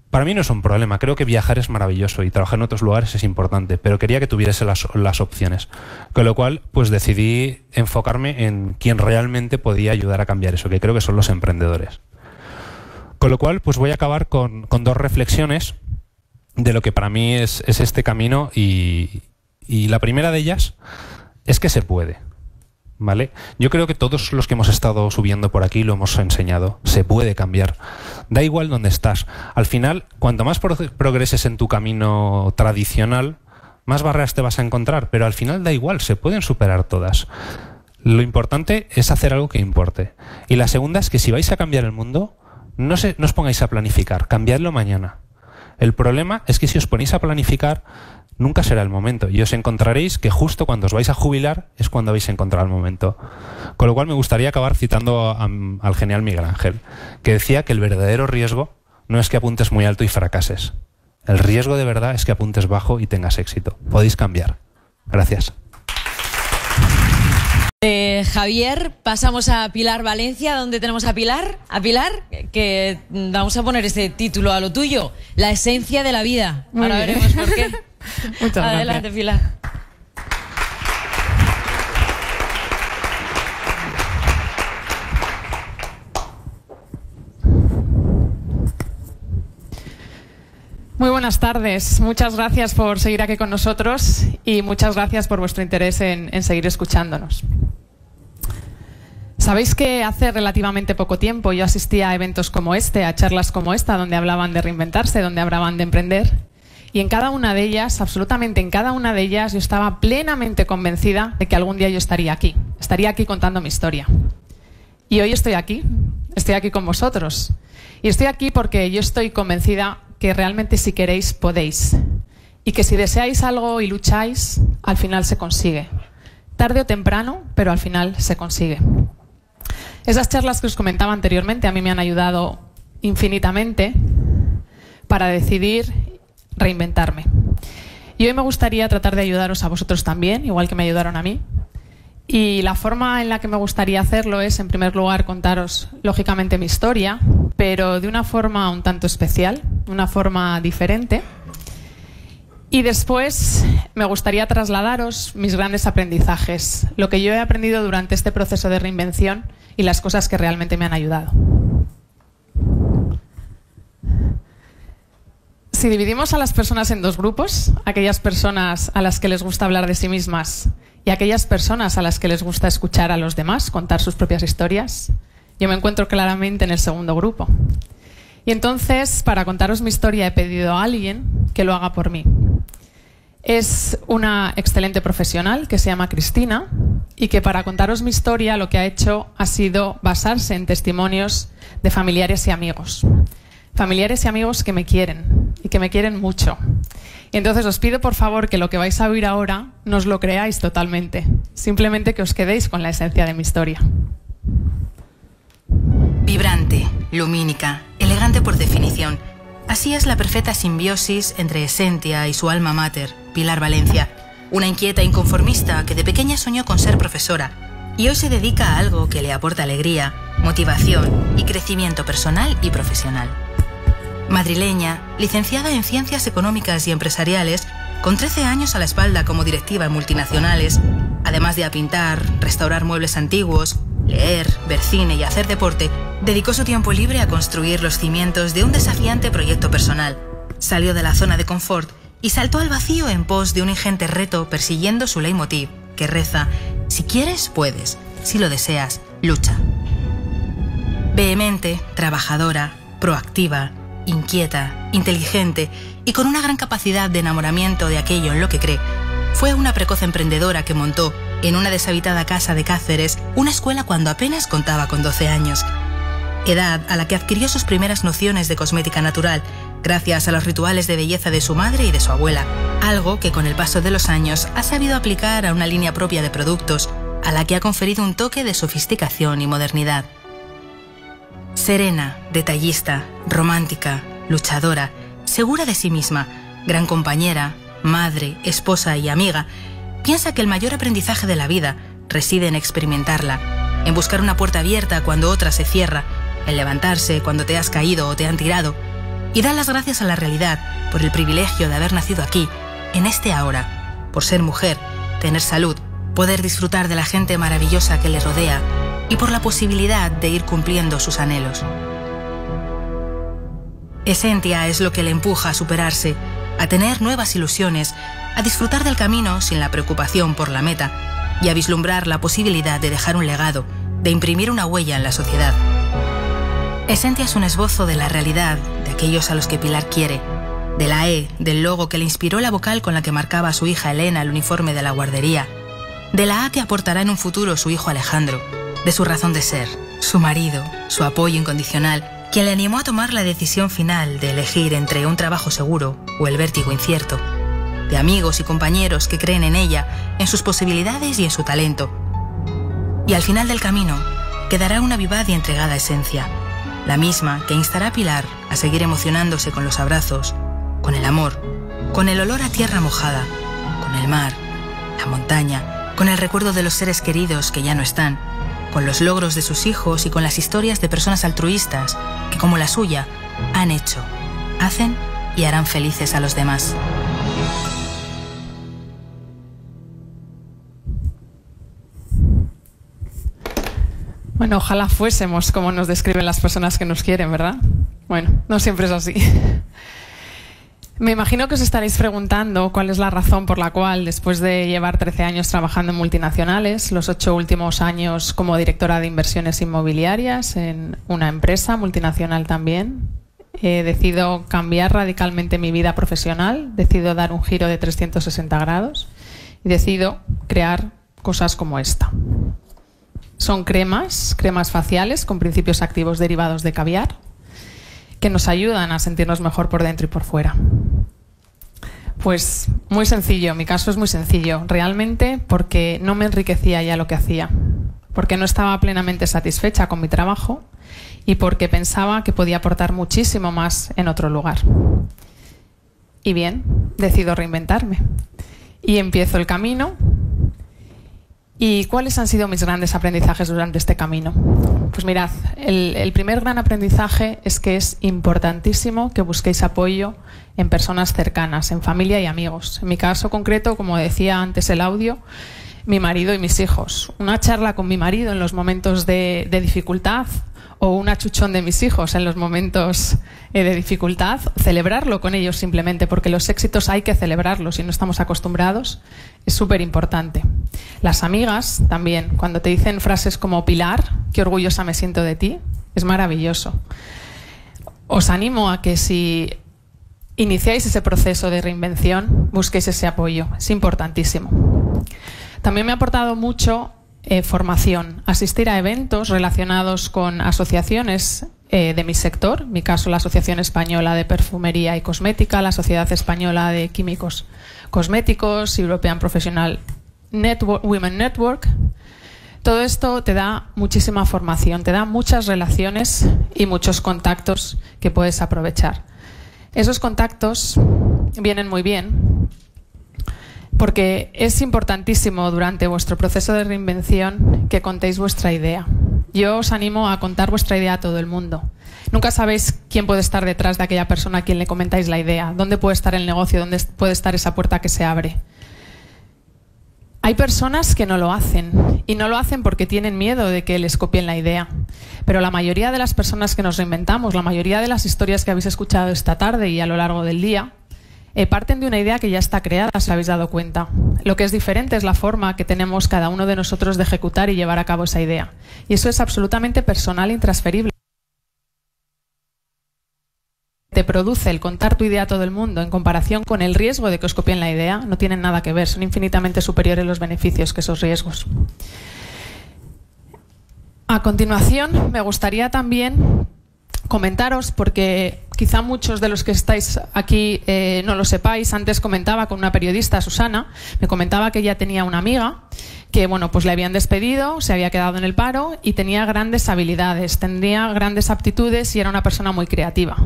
Para mí no es un problema, creo que viajar es maravilloso y trabajar en otros lugares es importante, pero quería que tuviese las opciones. Con lo cual, pues decidí enfocarme en quien realmente podía ayudar a cambiar eso, que creo que son los emprendedores. Con lo cual, pues voy a acabar con 2 reflexiones de lo que para mí es este camino y la primera de ellas es que se puede. ¿Vale? Yo creo que todos los que hemos estado subiendo por aquí lo hemos enseñado. Se puede cambiar. Da igual dónde estás. Al final, cuanto más progreses en tu camino tradicional, más barreras te vas a encontrar, pero al final da igual, se pueden superar todas. Lo importante es hacer algo que importe. Y la segunda es que si vais a cambiar el mundo, no os pongáis a planificar, cambiadlo mañana. El problema es que si os ponéis a planificar, nunca será el momento y os encontraréis que justo cuando os vais a jubilar es cuando habéis encontrado el momento. Con lo cual me gustaría acabar citando al genial Miguel Ángel, que decía que el verdadero riesgo no es que apuntes muy alto y fracases. El riesgo de verdad es que apuntes bajo y tengas éxito. Podéis cambiar. Gracias. Javier, pasamos a Pilar Valencia. ¿Dónde tenemos a Pilar? A Pilar, que vamos a poner este título a lo tuyo, la esencia de la vida. Muy Ahora bien. veremos por qué. Muchas Adelante, gracias. Pilar. Muy buenas tardes. Muchas gracias por seguir aquí con nosotros y muchas gracias por vuestro interés en seguir escuchándonos. Sabéis que hace relativamente poco tiempo yo asistía a eventos como este, a charlas como esta, donde hablaban de reinventarse, donde hablaban de emprender. Y en cada una de ellas, absolutamente en cada una de ellas, yo estaba plenamente convencida de que algún día yo estaría aquí contando mi historia. Y hoy estoy aquí con vosotros. Y estoy aquí porque yo estoy convencida que realmente si queréis, podéis. Y que si deseáis algo y lucháis, al final se consigue. Tarde o temprano, pero al final se consigue. Esas charlas que os comentaba anteriormente a mí me han ayudado infinitamente para decidir reinventarme. Y hoy me gustaría tratar de ayudaros a vosotros también, igual que me ayudaron a mí. Y la forma en la que me gustaría hacerlo es, en primer lugar, contaros lógicamente mi historia, pero de una forma un tanto especial, de una forma diferente. Y después me gustaría trasladaros mis grandes aprendizajes, lo que yo he aprendido durante este proceso de reinvención y las cosas que realmente me han ayudado. Si dividimos a las personas en dos grupos, aquellas personas a las que les gusta hablar de sí mismas y aquellas personas a las que les gusta escuchar a los demás, contar sus propias historias, yo me encuentro claramente en el segundo grupo. Y entonces, para contaros mi historia, he pedido a alguien que lo haga por mí. Es una excelente profesional que se llama Cristina y que para contaros mi historia lo que ha hecho ha sido basarse en testimonios de familiares y amigos. Familiares y amigos que me quieren y que me quieren mucho. Y entonces os pido por favor que lo que vais a oír ahora no os lo creáis totalmente. Simplemente que os quedéis con la esencia de mi historia. Vibrante, lumínica, elegante por definición. Así es la perfecta simbiosis entre Esentia y su alma mater, Pilar Valencia. Una inquieta inconformista que de pequeña soñó con ser profesora y hoy se dedica a algo que le aporta alegría, motivación y crecimiento personal y profesional. Madrileña, licenciada en Ciencias Económicas y Empresariales, con 13 años a la espalda como directiva en multinacionales, además de a pintar, restaurar muebles antiguos, leer, ver cine y hacer deporte, dedicó su tiempo libre a construir los cimientos de un desafiante proyecto personal. Salió de la zona de confort y saltó al vacío en pos de un ingente reto persiguiendo su leitmotiv, que reza: si quieres, puedes, si lo deseas, lucha. Vehemente, trabajadora, proactiva, inquieta, inteligente y con una gran capacidad de enamoramiento de aquello en lo que cree, fue una precoz emprendedora que montó, en una deshabitada casa de Cáceres, una escuela cuando apenas contaba con 12 años. Edad a la que adquirió sus primeras nociones de cosmética natural, gracias a los rituales de belleza de su madre y de su abuela, algo que con el paso de los años ha sabido aplicar a una línea propia de productos, a la que ha conferido un toque de sofisticación y modernidad. Serena, detallista, romántica, luchadora, segura de sí misma, gran compañera, madre, esposa y amiga, piensa que el mayor aprendizaje de la vida reside en experimentarla, en buscar una puerta abierta cuando otra se cierra, en levantarse cuando te has caído o te han tirado, y dar las gracias a la realidad por el privilegio de haber nacido aquí, en este ahora, por ser mujer, tener salud, poder disfrutar de la gente maravillosa que le rodea y por la posibilidad de ir cumpliendo sus anhelos. Esentia es lo que le empuja a superarse, a tener nuevas ilusiones, a disfrutar del camino sin la preocupación por la meta y a vislumbrar la posibilidad de dejar un legado, de imprimir una huella en la sociedad. Esentia es un esbozo de la realidad de aquellos a los que Pilar quiere, de la E, del logo que le inspiró la vocal con la que marcaba a su hija Elena el uniforme de la guardería, de la A que aportará en un futuro su hijo Alejandro, de su razón de ser, su marido, su apoyo incondicional, quien le animó a tomar la decisión final de elegir entre un trabajo seguro o el vértigo incierto, de amigos y compañeros que creen en ella, en sus posibilidades y en su talento. Y al final del camino quedará una vivaz y entregada Esencia, la misma que instará a Pilar a seguir emocionándose con los abrazos, con el amor, con el olor a tierra mojada, con el mar, la montaña, con el recuerdo de los seres queridos que ya no están, con los logros de sus hijos y con las historias de personas altruistas que, como la suya, han hecho, hacen y harán felices a los demás. Bueno, ojalá fuésemos como nos describen las personas que nos quieren, ¿verdad? Bueno, no siempre es así. Me imagino que os estaréis preguntando cuál es la razón por la cual, después de llevar 13 años trabajando en multinacionales, los 8 últimos años como directora de inversiones inmobiliarias en una empresa multinacional también, decido cambiar radicalmente mi vida profesional, decido dar un giro de 360 grados y decido crear cosas como esta. Son cremas faciales con principios activos derivados de caviar que nos ayudan a sentirnos mejor por dentro y por fuera. Pues muy sencillo, mi caso es muy sencillo, realmente porque no me enriquecía ya lo que hacía, porque no estaba plenamente satisfecha con mi trabajo y porque pensaba que podía aportar muchísimo más en otro lugar. Y bien, decido reinventarme y empiezo el camino ¿Y cuáles han sido mis grandes aprendizajes durante este camino? Pues mirad, el primer gran aprendizaje es que es importantísimo que busquéis apoyo en personas cercanas, en familia y amigos. En mi caso concreto, como decía antes el audio, mi marido y mis hijos. Una charla con mi marido en los momentos de dificultad, o un achuchón de mis hijos en los momentos de dificultad, celebrarlo con ellos simplemente, porque los éxitos hay que celebrarlos y no estamos acostumbrados, es súper importante. Las amigas también, cuando te dicen frases como Pilar, qué orgullosa me siento de ti, es maravilloso. Os animo a que si iniciáis ese proceso de reinvención, busquéis ese apoyo, es importantísimo. También me ha aportado mucho formación, asistir a eventos relacionados con asociaciones de mi sector, en mi caso la Asociación Española de Perfumería y Cosmética, la Sociedad Española de Químicos Cosméticos, European Professional Women Network. Todo esto te da muchísima formación, te da muchas relaciones y muchos contactos que puedes aprovechar. Esos contactos vienen muy bien porque es importantísimo durante vuestro proceso de reinvención que contéis vuestra idea. Yo os animo a contar vuestra idea a todo el mundo. Nunca sabéis quién puede estar detrás de aquella persona a quien le comentáis la idea, dónde puede estar el negocio, dónde puede estar esa puerta que se abre. Hay personas que no lo hacen, y no lo hacen porque tienen miedo de que les copien la idea. Pero la mayoría de las personas que nos reinventamos, la mayoría de las historias que habéis escuchado esta tarde y a lo largo del día, parten de una idea que ya está creada, si os habéis dado cuenta. Lo que es diferente es la forma que tenemos cada uno de nosotros de ejecutar y llevar a cabo esa idea. Y eso es absolutamente personal e intransferible. Te produce el contar tu idea a todo el mundo en comparación con el riesgo de que os copien la idea, no tienen nada que ver, son infinitamente superiores los beneficios que esos riesgos. A continuación, me gustaría también comentaros, porque quizá muchos de los que estáis aquí no lo sepáis. Antes comentaba con una periodista, Susana, me comentaba que ella tenía una amiga que, bueno, pues le habían despedido, se había quedado en el paro y tenía grandes habilidades, tenía grandes aptitudes y era una persona muy creativa.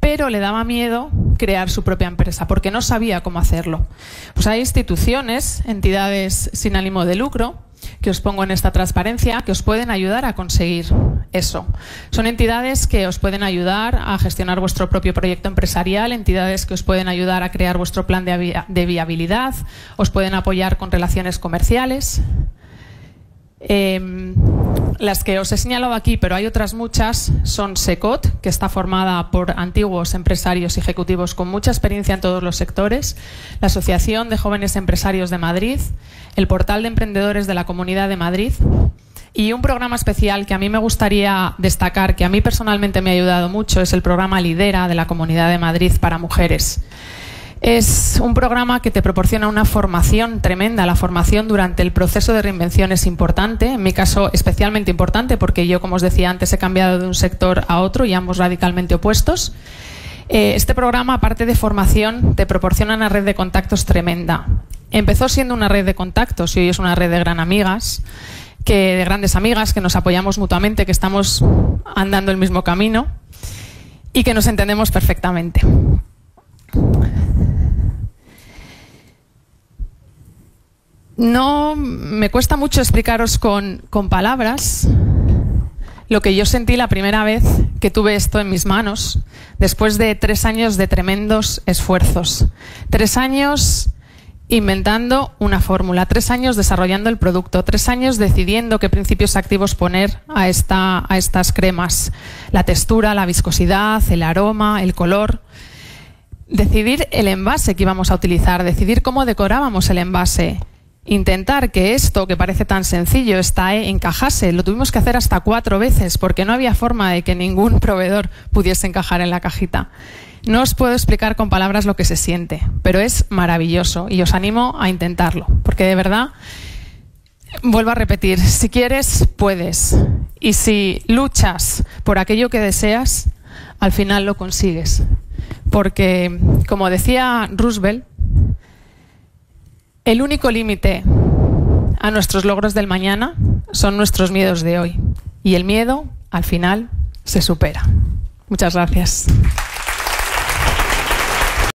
Pero le daba miedo crear su propia empresa porque no sabía cómo hacerlo. Pues hay instituciones, entidades sin ánimo de lucro, que os pongo en esta transparencia, que os pueden ayudar a conseguir eso. Son entidades que os pueden ayudar a gestionar vuestro propio proyecto empresarial, entidades que os pueden ayudar a crear vuestro plan de viabilidad, os pueden apoyar con relaciones comerciales. Las que os he señalado aquí, pero hay otras muchas, son SECOT, que está formada por antiguos empresarios y ejecutivos con mucha experiencia en todos los sectores, la Asociación de Jóvenes Empresarios de Madrid, el Portal de Emprendedores de la Comunidad de Madrid y un programa especial que a mí me gustaría destacar, que a mí personalmente me ha ayudado mucho, es el programa Lidera de la Comunidad de Madrid para mujeres. Es un programa que te proporciona una formación tremenda. La formación durante el proceso de reinvención es importante, en mi caso especialmente importante porque yo, como os decía antes, he cambiado de un sector a otro y ambos radicalmente opuestos. Este programa, aparte de formación, te proporciona una red de contactos tremenda. Empezó siendo una red de contactos y hoy es una red de grandes amigas que nos apoyamos mutuamente, que estamos andando el mismo camino y que nos entendemos perfectamente. No me cuesta mucho explicaros con palabras lo que yo sentí la primera vez que tuve esto en mis manos, después de 3 años de tremendos esfuerzos. 3 años inventando una fórmula, 3 años desarrollando el producto, 3 años decidiendo qué principios activos poner a estas cremas, la textura, la viscosidad, el aroma, el color. Decidir el envase que íbamos a utilizar, decidir cómo decorábamos el envase. Intentar que esto, que parece tan sencillo, encajase. Lo tuvimos que hacer hasta 4 veces porque no había forma de que ningún proveedor pudiese encajar en la cajita. No os puedo explicar con palabras lo que se siente, pero es maravilloso y os animo a intentarlo, porque de verdad, vuelvo a repetir, si quieres, puedes. Y si luchas por aquello que deseas, al final lo consigues. Porque, como decía Roosevelt, el único límite a nuestros logros del mañana son nuestros miedos de hoy. Y el miedo, al final, se supera. Muchas gracias.